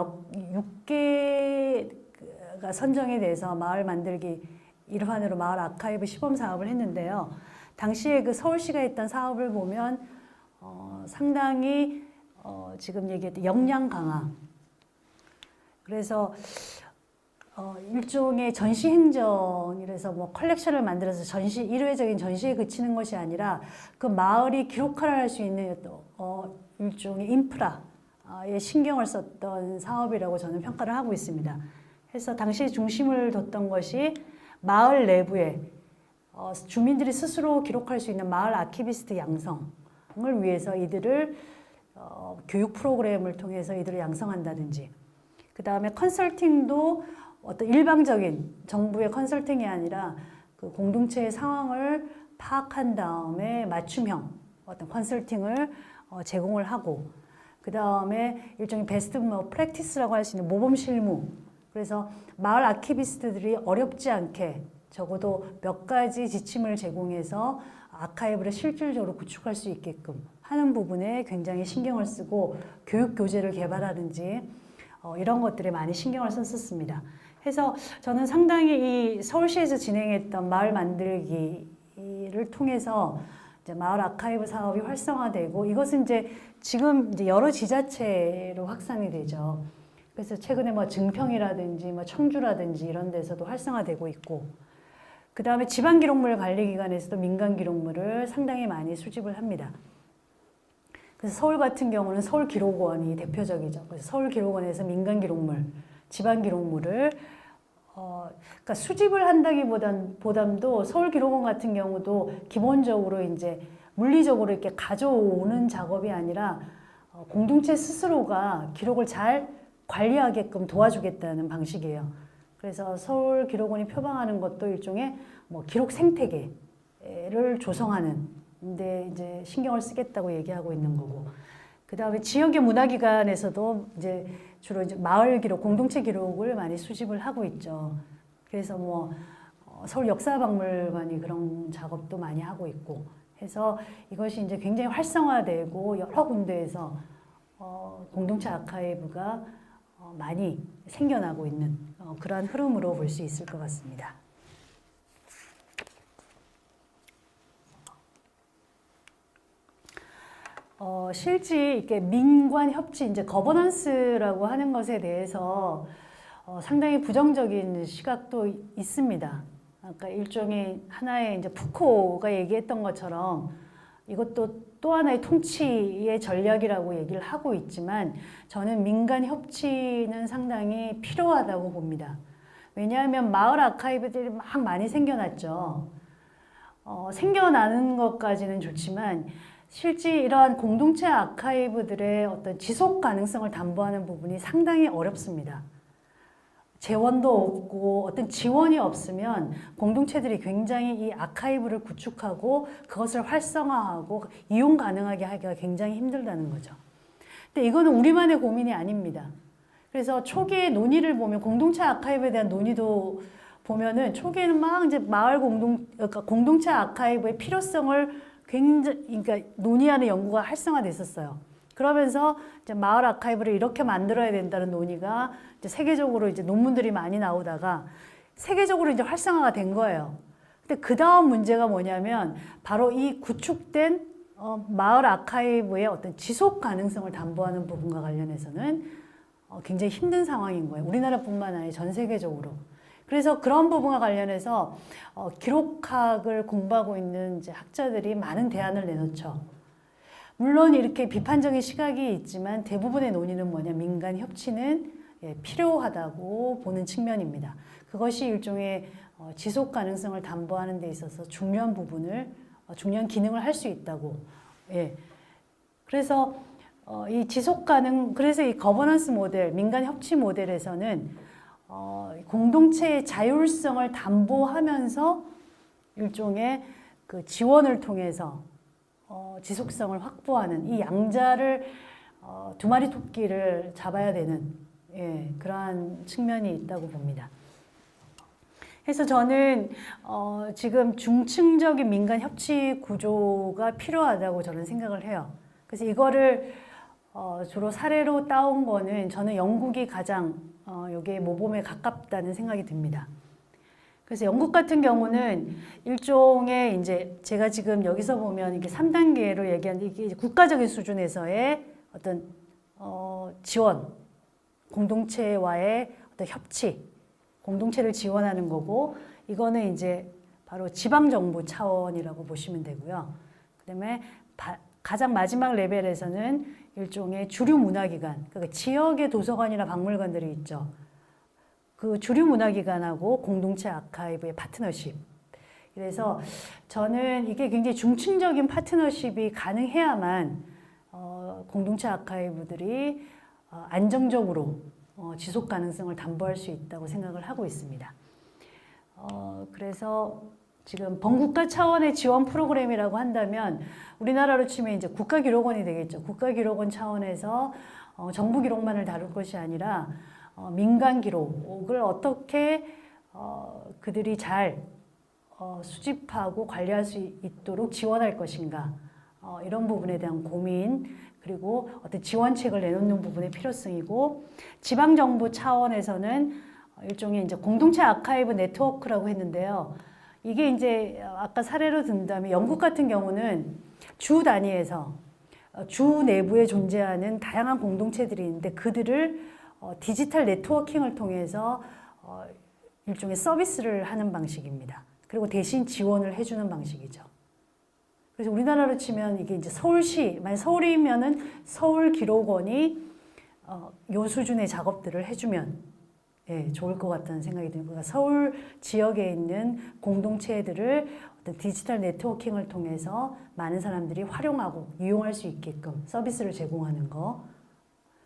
6개가 선정이 돼서 마을 만들기 일환으로 마을 아카이브 시범 사업을 했는데요. 당시에 그 서울시가 했던 사업을 보면 상당히 지금 얘기했던 역량 강화. 그래서 일종의 전시 행정이라서 뭐 컬렉션을 만들어서 일회적인 전시에 그치는 것이 아니라 그 마을이 기록할 수 있는 일종의 인프라에 신경을 썼던 사업이라고 저는 평가를 하고 있습니다. 그래서 당시 중심을 뒀던 것이 마을 내부에 주민들이 스스로 기록할 수 있는 마을 아키비스트 양성을 위해서 이들을 교육 프로그램을 통해서 이들을 양성한다든지 그 다음에 컨설팅도 어떤 일방적인 정부의 컨설팅이 아니라 그 공동체의 상황을 파악한 다음에 맞춤형 어떤 컨설팅을 제공을 하고 그 다음에 일종의 베스트 프랙티스라고 할 수 있는 모범 실무 그래서 마을 아키비스트들이 어렵지 않게 적어도 몇 가지 지침을 제공해서 아카이브를 실질적으로 구축할 수 있게끔 하는 부분에 굉장히 신경을 쓰고 교육 교재를 개발하든지 이런 것들에 많이 신경을 썼었습니다. 그래서 저는 상당히 이 서울시에서 진행했던 마을 만들기를 통해서 이제 마을 아카이브 사업이 활성화되고 이것은 이제 지금 이제 여러 지자체로 확산이 되죠. 그래서 최근에 뭐 증평이라든지 뭐 청주라든지 이런 데서도 활성화되고 있고 그 다음에 지방기록물관리기관에서도 민간기록물을 상당히 많이 수집을 합니다. 그래서 서울 같은 경우는 서울기록원이 대표적이죠. 그래서 서울기록원에서 민간기록물, 지방기록물을 그러니까 수집을 한다기보담도 서울기록원 같은 경우도 기본적으로 이제 물리적으로 이렇게 가져오는 작업이 아니라 공동체 스스로가 기록을 잘 관리하게끔 도와주겠다는 방식이에요. 그래서 서울기록원이 표방하는 것도 일종의 뭐 기록 생태계를 조성하는 데 이제 신경을 쓰겠다고 얘기하고 있는 거고. 그 다음에 지역의 문화기관에서도 이제 주로 이제 마을 기록, 공동체 기록을 많이 수집을 하고 있죠. 그래서 뭐 서울 역사박물관이 그런 작업도 많이 하고 있고 해서 이것이 이제 굉장히 활성화되고 여러 군데에서 공동체 아카이브가 많이 생겨나고 있는 그러한 흐름으로 볼 수 있을 것 같습니다. 실제 이렇게 민관 협치, 이제 거버넌스라고 하는 것에 대해서 상당히 부정적인 시각도 있습니다. 아까 일종의 하나의 이제 푸코가 얘기했던 것처럼 이것도 또 하나의 통치의 전략이라고 얘기를 하고 있지만 저는 민간 협치는 상당히 필요하다고 봅니다. 왜냐하면 마을 아카이브들이 막 많이 생겨났죠. 생겨나는 것까지는 좋지만 실제 이러한 공동체 아카이브들의 어떤 지속 가능성을 담보하는 부분이 상당히 어렵습니다. 재원도 없고 어떤 지원이 없으면 공동체들이 굉장히 이 아카이브를 구축하고 그것을 활성화하고 이용 가능하게 하기가 굉장히 힘들다는 거죠. 근데 이거는 우리만의 고민이 아닙니다. 그래서 초기의 논의를 보면 공동체 아카이브에 대한 논의도 보면은 초기에는 막 이제 마을 그러니까 공동체 아카이브의 필요성을 굉장히 그러니까 논의하는 연구가 활성화됐었어요. 그러면서 이제 마을 아카이브를 이렇게 만들어야 된다는 논의가 이제 세계적으로 이제 논문들이 많이 나오다가 세계적으로 이제 활성화가 된 거예요. 근데 그 다음 문제가 뭐냐면 바로 이 구축된 마을 아카이브의 어떤 지속 가능성을 담보하는 부분과 관련해서는 굉장히 힘든 상황인 거예요. 우리나라뿐만 아니라 전 세계적으로. 그래서 그런 부분과 관련해서 기록학을 공부하고 있는 이제 학자들이 많은 대안을 내놓죠. 물론 이렇게 비판적인 시각이 있지만 대부분의 논의는 뭐냐, 민간 협치는 필요하다고 보는 측면입니다. 그것이 일종의 지속 가능성을 담보하는 데 있어서 중요한 부분을, 중요한 기능을 할 수 있다고. 예. 그래서 이 지속 가능, 그래서 이 거버넌스 모델, 민간 협치 모델에서는 공동체의 자율성을 담보하면서 일종의 그 지원을 통해서 지속성을 확보하는 이 양자를 두 마리 토끼를 잡아야 되는 그러한 측면이 있다고 봅니다. 그래서 저는 지금 중층적인 민간 협치 구조가 필요하다고 저는 생각을 해요. 그래서 이거를 주로 사례로 따온 거는 저는 영국이 가장 여기에 모범에 가깝다는 생각이 듭니다. 그래서 영국 같은 경우는 일종의 이제 제가 지금 여기서 보면 이게 3단계로 얘기한 이게 국가적인 수준에서의 어떤 지원, 공동체와의 어떤 협치, 공동체를 지원하는 거고 이거는 이제 바로 지방정부 차원이라고 보시면 되고요. 그다음에 가장 마지막 레벨에서는 일종의 주류 문화기관, 그러니까 지역의 도서관이나 박물관들이 있죠. 그 주류 문화기관하고 공동체 아카이브의 파트너십. 그래서 저는 이게 굉장히 중층적인 파트너십이 가능해야만 공동체 아카이브들이 안정적으로 지속 가능성을 담보할 수 있다고 생각을 하고 있습니다. 그래서 지금 번국가 차원의 지원 프로그램이라고 한다면 우리나라로 치면 이제 국가기록원이 되겠죠. 국가기록원 차원에서 정부 기록만을 다룰 것이 아니라 민간 기록을 어떻게 그들이 잘 수집하고 관리할 수 있도록 지원할 것인가 이런 부분에 대한 고민 그리고 어떤 지원책을 내놓는 부분의 필요성이고 지방정부 차원에서는 일종의 이제 공동체 아카이브 네트워크라고 했는데요. 이게 이제 아까 사례로 든다면 영국 같은 경우는 주 단위에서 주 내부에 존재하는 다양한 공동체들이 있는데 그들을 디지털 네트워킹을 통해서 일종의 서비스를 하는 방식입니다. 그리고 대신 지원을 해주는 방식이죠. 그래서 우리나라로 치면 이게 이제 서울시, 만약 서울이면은 서울기록원이 요 수준의 작업들을 해주면 좋을 것 같다는 생각이 듭니다. 그러니까 서울 지역에 있는 공동체들을 어떤 디지털 네트워킹을 통해서 많은 사람들이 활용하고 이용할 수 있게끔 서비스를 제공하는 거.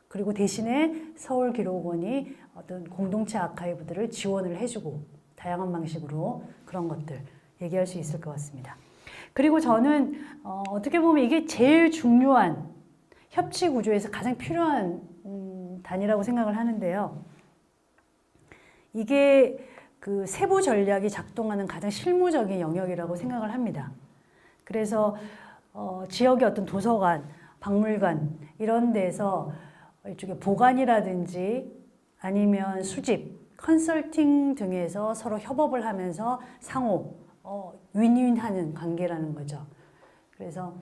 그리고 대신에 서울기록원이 어떤 공동체 아카이브들을 지원을 해주고 다양한 방식으로 그런 것들 얘기할 수 있을 것 같습니다. 그리고 저는 어떻게 보면 이게 제일 중요한 협치 구조에서 가장 필요한 단위라고 생각을 하는데요. 이게 그 세부 전략이 작동하는 가장 실무적인 영역이라고 생각을 합니다. 그래서 지역의 어떤 도서관, 박물관 이런 데서 일종의 보관이라든지 아니면 수집, 컨설팅 등에서 서로 협업을 하면서 상호 윈윈하는 관계라는 거죠. 그래서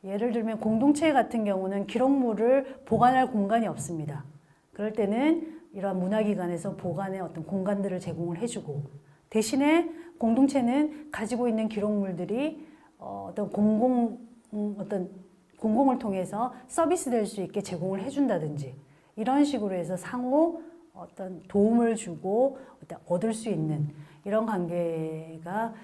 예를 들면 공동체 같은 경우는 기록물을 보관할 공간이 없습니다. 그럴 때는 이러한 문화기관에서 보관의 어떤 공간들을 제공을 해주고 대신에 공동체는 가지고 있는 기록물들이 어떤 공공을 통해서 서비스 될 수 있게 제공을 해준다든지 이런 식으로 해서 상호 어떤 도움을 주고 얻을 수 있는 이런 관계가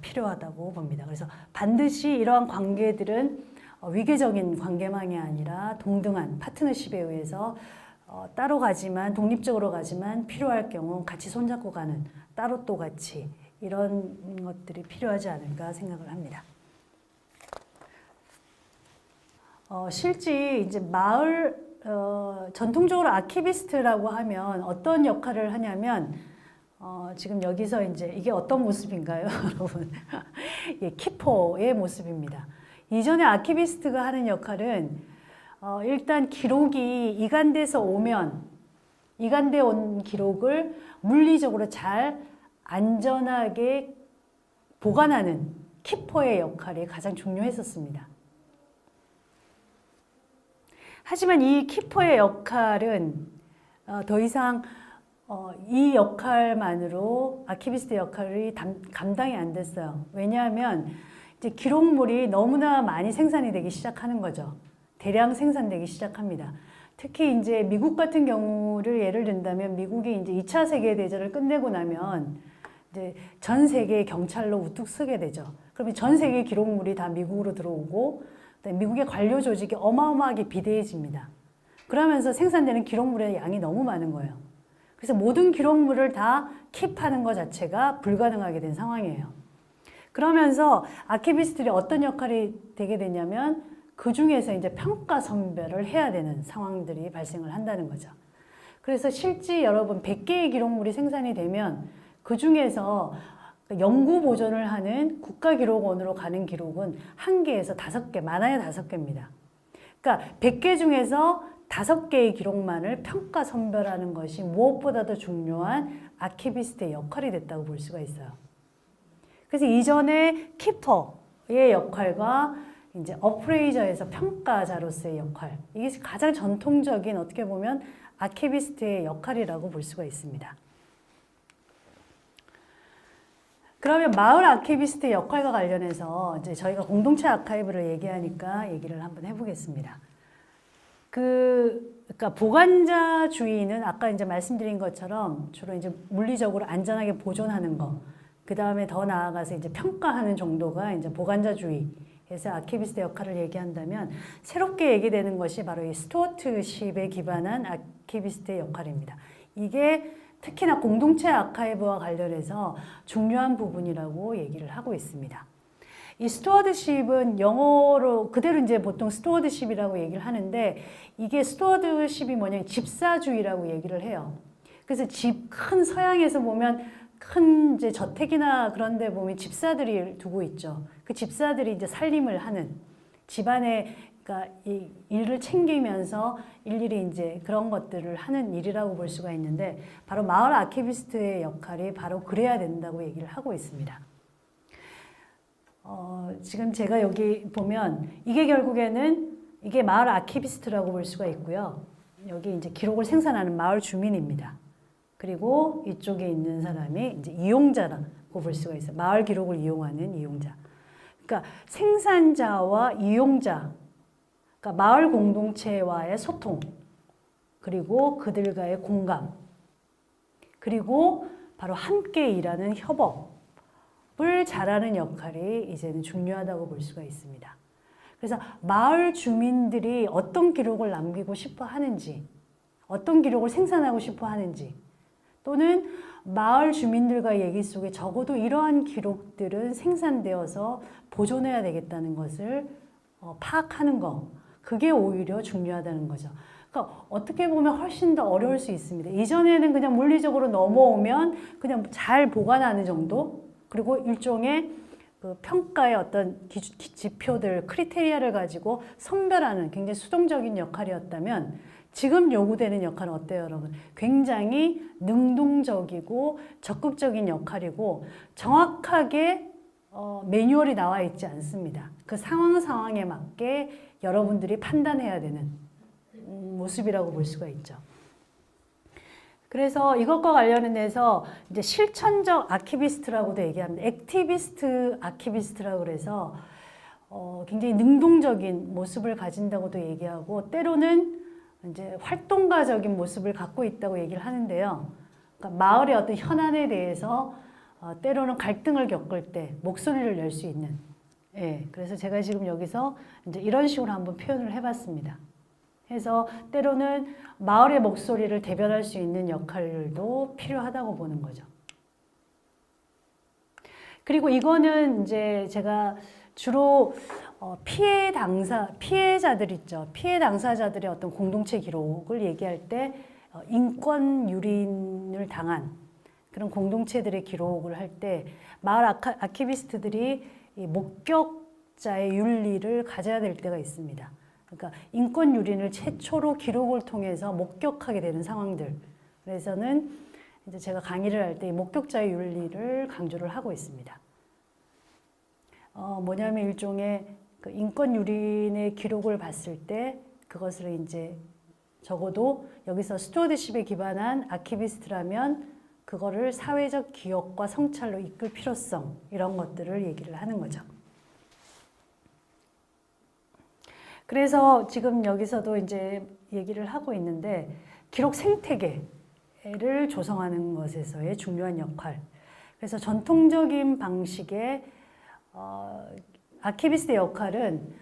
필요하다고 봅니다. 그래서 반드시 이러한 관계들은 위계적인 관계망이 아니라 동등한 파트너십에 의해서 따로 가지만 독립적으로 가지만 필요할 경우 같이 손잡고 가는 따로 또 같이 이런 것들이 필요하지 않을까 생각을 합니다. 실제 이제 마을 전통적으로 아키비스트라고 하면 어떤 역할을 하냐면 지금 여기서 이제 이게 어떤 모습인가요, 여러분? 예, 키퍼의 모습입니다. 이전에 아키비스트가 하는 역할은 일단 기록이 이간돼서 오면 이간돼 온 기록을 물리적으로 잘 안전하게 보관하는 키퍼의 역할이 가장 중요했었습니다. 하지만 이 키퍼의 역할은 더 이상 이 역할만으로 아키비스트 역할이 감당이 안 됐어요. 왜냐하면 이제 기록물이 너무나 많이 생산이 되기 시작하는 거죠. 대량 생산되기 시작합니다. 특히 이제 미국 같은 경우를 예를 든다면 미국이 이제 2차 세계대전을 끝내고 나면 이제 전 세계 경찰로 우뚝 서게 되죠. 그러면 전 세계 기록물이 다 미국으로 들어오고 미국의 관료 조직이 어마어마하게 비대해집니다. 그러면서 생산되는 기록물의 양이 너무 많은 거예요. 그래서 모든 기록물을 다 킵하는 것 자체가 불가능하게 된 상황이에요. 그러면서 아키비스트들이 어떤 역할이 되게 되냐면 그 중에서 이제 평가 선별을 해야 되는 상황들이 발생을 한다는 거죠. 그래서 실제 여러분 100개의 기록물이 생산이 되면 그 중에서 연구 보존을 하는 국가기록원으로 가는 기록은 1개에서 5개, 많아야 5개입니다. 그러니까 100개 중에서 5개의 기록만을 평가 선별하는 것이 무엇보다도 중요한 아키비스트의 역할이 됐다고 볼 수가 있어요. 그래서 이전에 키퍼의 역할과 이제 어프레이저에서 평가자로서의 역할, 이게 가장 전통적인 어떻게 보면 아키비스트의 역할이라고 볼 수가 있습니다. 그러면 마을 아키비스트의 역할과 관련해서 이제 저희가 공동체 아카이브를 얘기하니까 얘기를 한번 해보겠습니다. 그러니까 보관자주의는 아까 이제 말씀드린 것처럼 주로 이제 물리적으로 안전하게 보존하는 거, 그 다음에 더 나아가서 이제 평가하는 정도가 이제 보관자주의에서 아키비스트 역할을 얘기한다면 새롭게 얘기되는 것이 바로 이 스튜어트십에 기반한 아키비스트의 역할입니다. 이게 특히나 공동체 아카이브와 관련해서 중요한 부분이라고 얘기를 하고 있습니다. 이 스튜어드십은 영어로 그대로 이제 보통 스튜어드십이라고 얘기를 하는데 이게 스튜어드십이 뭐냐면 집사주의라고 얘기를 해요. 그래서 큰 서양에서 보면 큰 이제 저택이나 그런 데 보면 집사들이 두고 있죠. 그 집사들이 이제 살림을 하는 집안에 그러니까 이 일을 챙기면서 일일이 이제 그런 것들을 하는 일이라고 볼 수가 있는데 바로 마을 아키비스트의 역할이 바로 그래야 된다고 얘기를 하고 있습니다. 지금 제가 여기 보면 이게 결국에는 이게 마을 아키비스트라고 볼 수가 있고요. 여기 이제 기록을 생산하는 마을 주민입니다. 그리고 이쪽에 있는 사람이 이제 이용자라고 볼 수가 있어요. 마을 기록을 이용하는 이용자. 그러니까 생산자와 이용자, 그러니까 마을 공동체와의 소통, 그리고 그들과의 공감, 그리고 바로 함께 일하는 협업을 잘하는 역할이 이제는 중요하다고 볼 수가 있습니다. 그래서 마을 주민들이 어떤 기록을 남기고 싶어 하는지, 어떤 기록을 생산하고 싶어 하는지, 또는 마을 주민들과의 얘기 속에 적어도 이러한 기록들은 생산되어서 보존해야 되겠다는 것을 파악하는 것, 그게 오히려 중요하다는 거죠. 그러니까 어떻게 보면 훨씬 더 어려울 수 있습니다. 이전에는 그냥 물리적으로 넘어오면 그냥 잘 보관하는 정도, 그리고 일종의 그 평가의 어떤 지표들, 크리테리아를 가지고 선별하는 굉장히 수동적인 역할이었다면 지금 요구되는 역할은 어때요, 여러분? 굉장히 능동적이고 적극적인 역할이고 정확하게 매뉴얼이 나와 있지 않습니다. 그 상황에 맞게 여러분들이 판단해야 되는 모습이라고 볼 수가 있죠. 그래서 이것과 관련해서 이제 실천적 아키비스트라고도 얘기합니다. 액티비스트 아키비스트라고 그래서 굉장히 능동적인 모습을 가진다고도 얘기하고 때로는 이제 활동가적인 모습을 갖고 있다고 얘기를 하는데요. 그러니까 마을의 어떤 현안에 대해서 때로는 갈등을 겪을 때 목소리를 낼 수 있는. 예, 그래서 제가 지금 여기서 이제 이런 식으로 한번 표현을 해봤습니다. 해서 때로는 마을의 목소리를 대변할 수 있는 역할도 필요하다고 보는 거죠. 그리고 이거는 이제 제가 주로 피해자들 있죠. 피해 당사자들의 어떤 공동체 기록을 얘기할 때 인권 유린을 당한 그런 공동체들의 기록을 할 때 마을 아키비스트들이 이 목격자의 윤리를 가져야 될 때가 있습니다. 그러니까 인권 유린을 최초로 기록을 통해서 목격하게 되는 상황들. 그래서는 이제 제가 강의를 할 때 목격자의 윤리를 강조를 하고 있습니다. 뭐냐면 일종의 그 인권 유린의 기록을 봤을 때 그것을 이제 적어도 여기서 스튜어드십에 기반한 아키비스트라면 그거를 사회적 기억과 성찰로 이끌 필요성 이런 것들을 얘기를 하는 거죠. 그래서 지금 여기서도 이제 얘기를 하고 있는데 기록 생태계를 조성하는 것에서의 중요한 역할. 그래서 전통적인 방식의 아키비스트의 역할은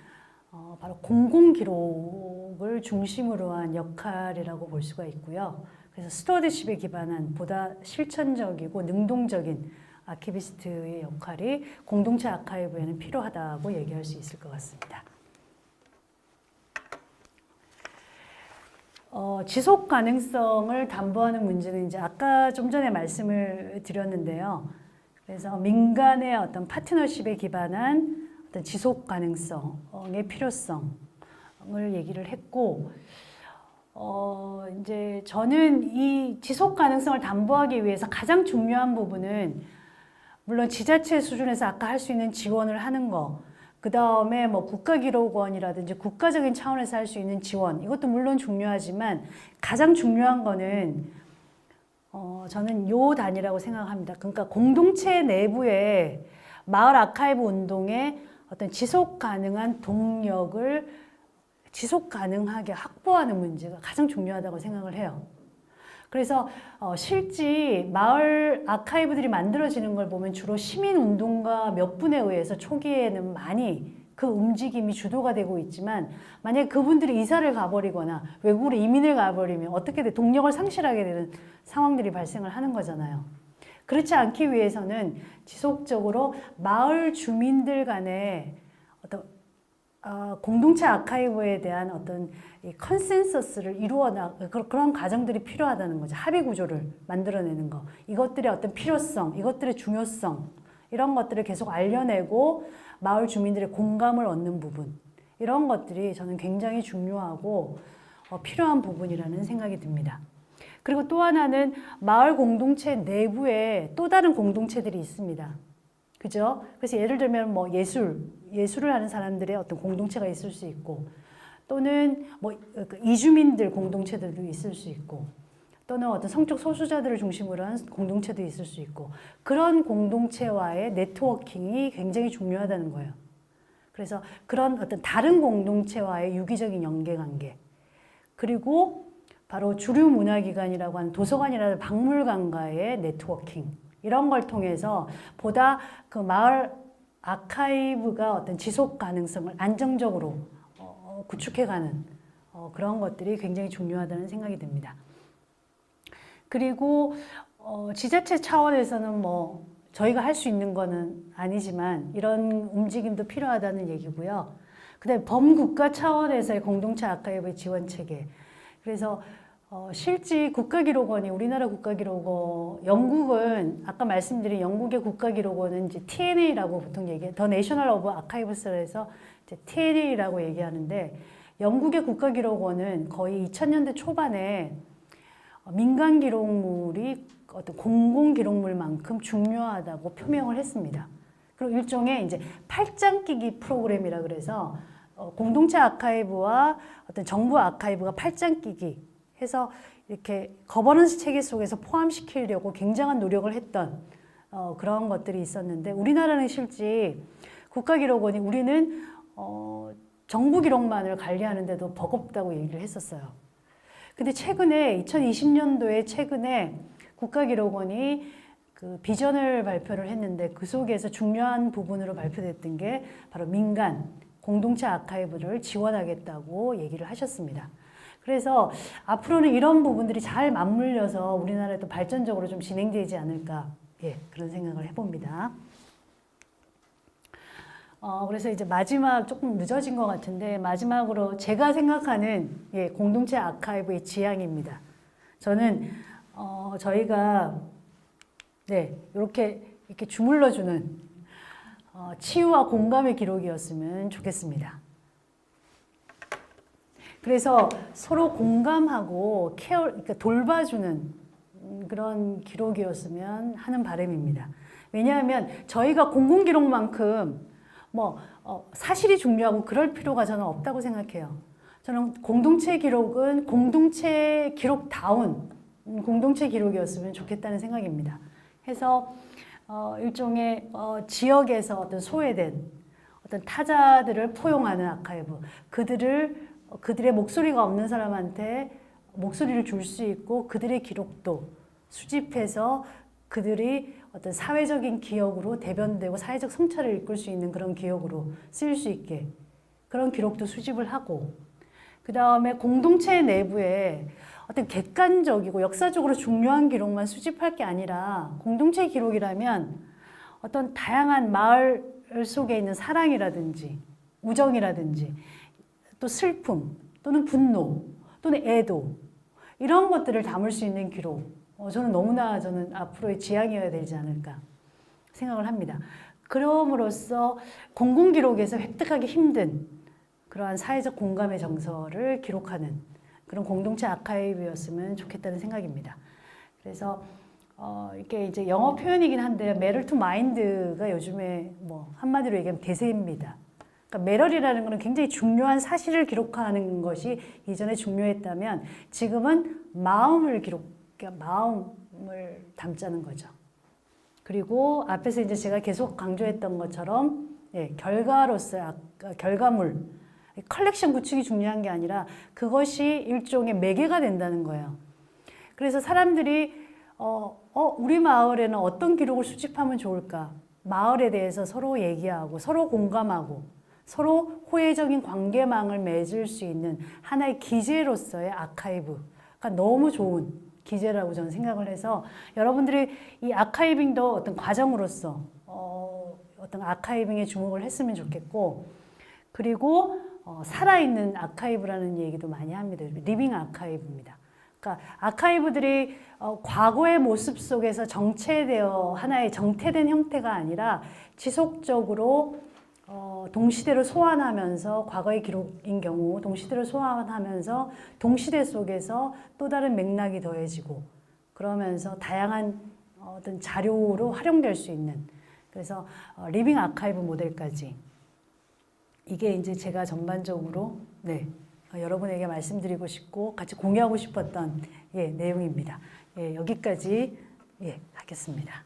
바로 공공기록을 중심으로 한 역할이라고 볼 수가 있고요. 그래서 스튜어드십에 기반한 보다 실천적이고 능동적인 아키비스트의 역할이 공동체 아카이브에는 필요하다고 얘기할 수 있을 것 같습니다. 지속 가능성을 담보하는 문제는 이제 아까 좀 전에 말씀을 드렸는데요. 그래서 민간의 어떤 파트너십에 기반한 어떤 지속 가능성의 필요성을 얘기를 했고, 이제 저는 이 지속 가능성을 담보하기 위해서 가장 중요한 부분은 물론 지자체 수준에서 아까 할 수 있는 지원을 하는 거, 그 다음에 뭐 국가기록원이라든지 국가적인 차원에서 할 수 있는 지원, 이것도 물론 중요하지만 가장 중요한 거는 저는 요 단위라고 생각합니다. 그러니까 공동체 내부에 마을 아카이브 운동의 어떤 지속 가능한 동력을 지속 가능하게 확보하는 문제가 가장 중요하다고 생각을 해요. 그래서 실제 마을 아카이브들이 만들어지는 걸 보면 주로 시민운동가 몇 분에 의해서 초기에는 많이 그 움직임이 주도가 되고 있지만 만약에 그분들이 이사를 가버리거나 외국으로 이민을 가버리면 어떻게 동력을 상실하게 되는 상황들이 발생을 하는 거잖아요. 그렇지 않기 위해서는 지속적으로 마을 주민들 간의 어떤 공동체 아카이브에 대한 어떤 이 컨센서스를 그런 과정들이 필요하다는 거죠. 합의 구조를 만들어내는 거. 이것들의 어떤 필요성, 이것들의 중요성, 이런 것들을 계속 알려내고 마을 주민들의 공감을 얻는 부분. 이런 것들이 저는 굉장히 중요하고 필요한 부분이라는 생각이 듭니다. 그리고 또 하나는 마을 공동체 내부에 또 다른 공동체들이 있습니다. 그죠? 그래서 예를 들면 뭐 예술을 하는 사람들의 어떤 공동체가 있을 수 있고, 또는 뭐 이주민들 공동체들도 있을 수 있고, 또는 어떤 성적 소수자들을 중심으로 한 공동체도 있을 수 있고, 그런 공동체와의 네트워킹이 굉장히 중요하다는 거예요. 그래서 그런 어떤 다른 공동체와의 유기적인 연계관계, 그리고 바로 주류 문화기관이라고 하는 도서관이라는 박물관과의 네트워킹, 이런 걸 통해서 보다 그 마을 아카이브가 어떤 지속 가능성을 안정적으로 구축해가는 그런 것들이 굉장히 중요하다는 생각이 듭니다. 그리고 지자체 차원에서는 뭐 저희가 할 수 있는 거는 아니지만 이런 움직임도 필요하다는 얘기고요. 그다음에 범국가 차원에서의 공동체 아카이브의 지원 체계. 그래서 실제 국가기록원이 우리나라 국가기록원, 영국은 아까 말씀드린 영국의 국가기록원은 이제 TNA라고 보통 얘기해요. 더 내셔널 오브 아카이브스에서 이제 TNA라고 얘기하는데 영국의 국가기록원은 거의 2000년대 초반에 민간 기록물이 어떤 공공 기록물만큼 중요하다고 표명을 했습니다. 그리고 일종의 이제 팔짱 끼기 프로그램이라 그래서 공동체 아카이브와 어떤 정부 아카이브가 팔짱 끼기 해서 이렇게 거버넌스 체계 속에서 포함시키려고 굉장한 노력을 했던 그런 것들이 있었는데 우리나라는 실제 국가기록원이 우리는 정부 기록만을 관리하는데도 버겁다고 얘기를 했었어요. 근데 최근에 2020년도에 최근에 국가기록원이 그 비전을 발표를 했는데 그 속에서 중요한 부분으로 발표됐던 게 바로 민간 공동체 아카이브를 지원하겠다고 얘기를 하셨습니다. 그래서 앞으로는 이런 부분들이 잘 맞물려서 우리나라에도 발전적으로 좀 진행되지 않을까, 예, 그런 생각을 해봅니다. 그래서 이제 마지막 조금 늦어진 것 같은데 마지막으로 제가 생각하는 예, 공동체 아카이브의 지향입니다. 저는 저희가 네, 이렇게 주물러주는 치유와 공감의 기록이었으면 좋겠습니다. 그래서 서로 공감하고 그러니까 돌봐주는 그런 기록이었으면 하는 바람입니다. 왜냐하면 저희가 공공기록만큼 사실이 중요하고 그럴 필요가 저는 없다고 생각해요. 저는 공동체 기록은 공동체 기록다운 공동체 기록이었으면 좋겠다는 생각입니다. 해서 일종의 지역에서 어떤 소외된 어떤 타자들을 포용하는 아카이브, 그들의 목소리가 없는 사람한테 목소리를 줄 수 있고 그들의 기록도 수집해서 그들이 어떤 사회적인 기억으로 대변되고 사회적 성찰을 이끌 수 있는 그런 기억으로 쓰일 수 있게 그런 기록도 수집을 하고, 그 다음에 공동체 내부에 어떤 객관적이고 역사적으로 중요한 기록만 수집할 게 아니라 공동체 기록이라면 어떤 다양한 마을 속에 있는 사랑이라든지 우정이라든지 또 슬픔 또는 분노 또는 애도 이런 것들을 담을 수 있는 기록, 저는 앞으로의 지향이어야 되지 않을까 생각을 합니다. 그럼으로써 공공기록에서 획득하기 힘든 그러한 사회적 공감의 정서를 기록하는 그런 공동체 아카이브였으면 좋겠다는 생각입니다. 그래서 이게 이제 영어 표현이긴 한데 메럴 투 마인드가 요즘에 한마디로 얘기하면 대세입니다. 그러니까 메럴이라는 것은 굉장히 중요한 사실을 기록하는 것이 이전에 중요했다면 지금은 마음을 담자는 거죠. 그리고 앞에서 이제 제가 계속 강조했던 것처럼 결과로서의 결과물, 컬렉션 구축이 중요한 게 아니라 그것이 일종의 매개가 된다는 거예요. 그래서 사람들이 우리 마을에는 어떤 기록을 수집하면 좋을까? 마을에 대해서 서로 얘기하고 서로 공감하고 서로 호혜적인 관계망을 맺을 수 있는 하나의 기재로서의 아카이브가 너무 좋은 기재라고 저는 생각을 해서 여러분들이 이 아카이빙도 어떤 과정으로서 어떤 아카이빙에 주목을 했으면 좋겠고, 그리고 살아있는 아카이브라는 얘기도 많이 합니다. 리빙 아카이브입니다. 그러니까 아카이브들이 과거의 모습 속에서 정체되어 하나의 정태된 형태가 아니라 지속적으로 동시대로 소환하면서 과거의 기록인 경우 동시대로 소환하면서 동시대 속에서 또 다른 맥락이 더해지고 그러면서 다양한 어떤 자료로 활용될 수 있는, 그래서 리빙 아카이브 모델까지 이게 이제 제가 전반적으로 여러분에게 말씀드리고 싶고 같이 공유하고 싶었던 내용입니다. 여기까지 하겠습니다.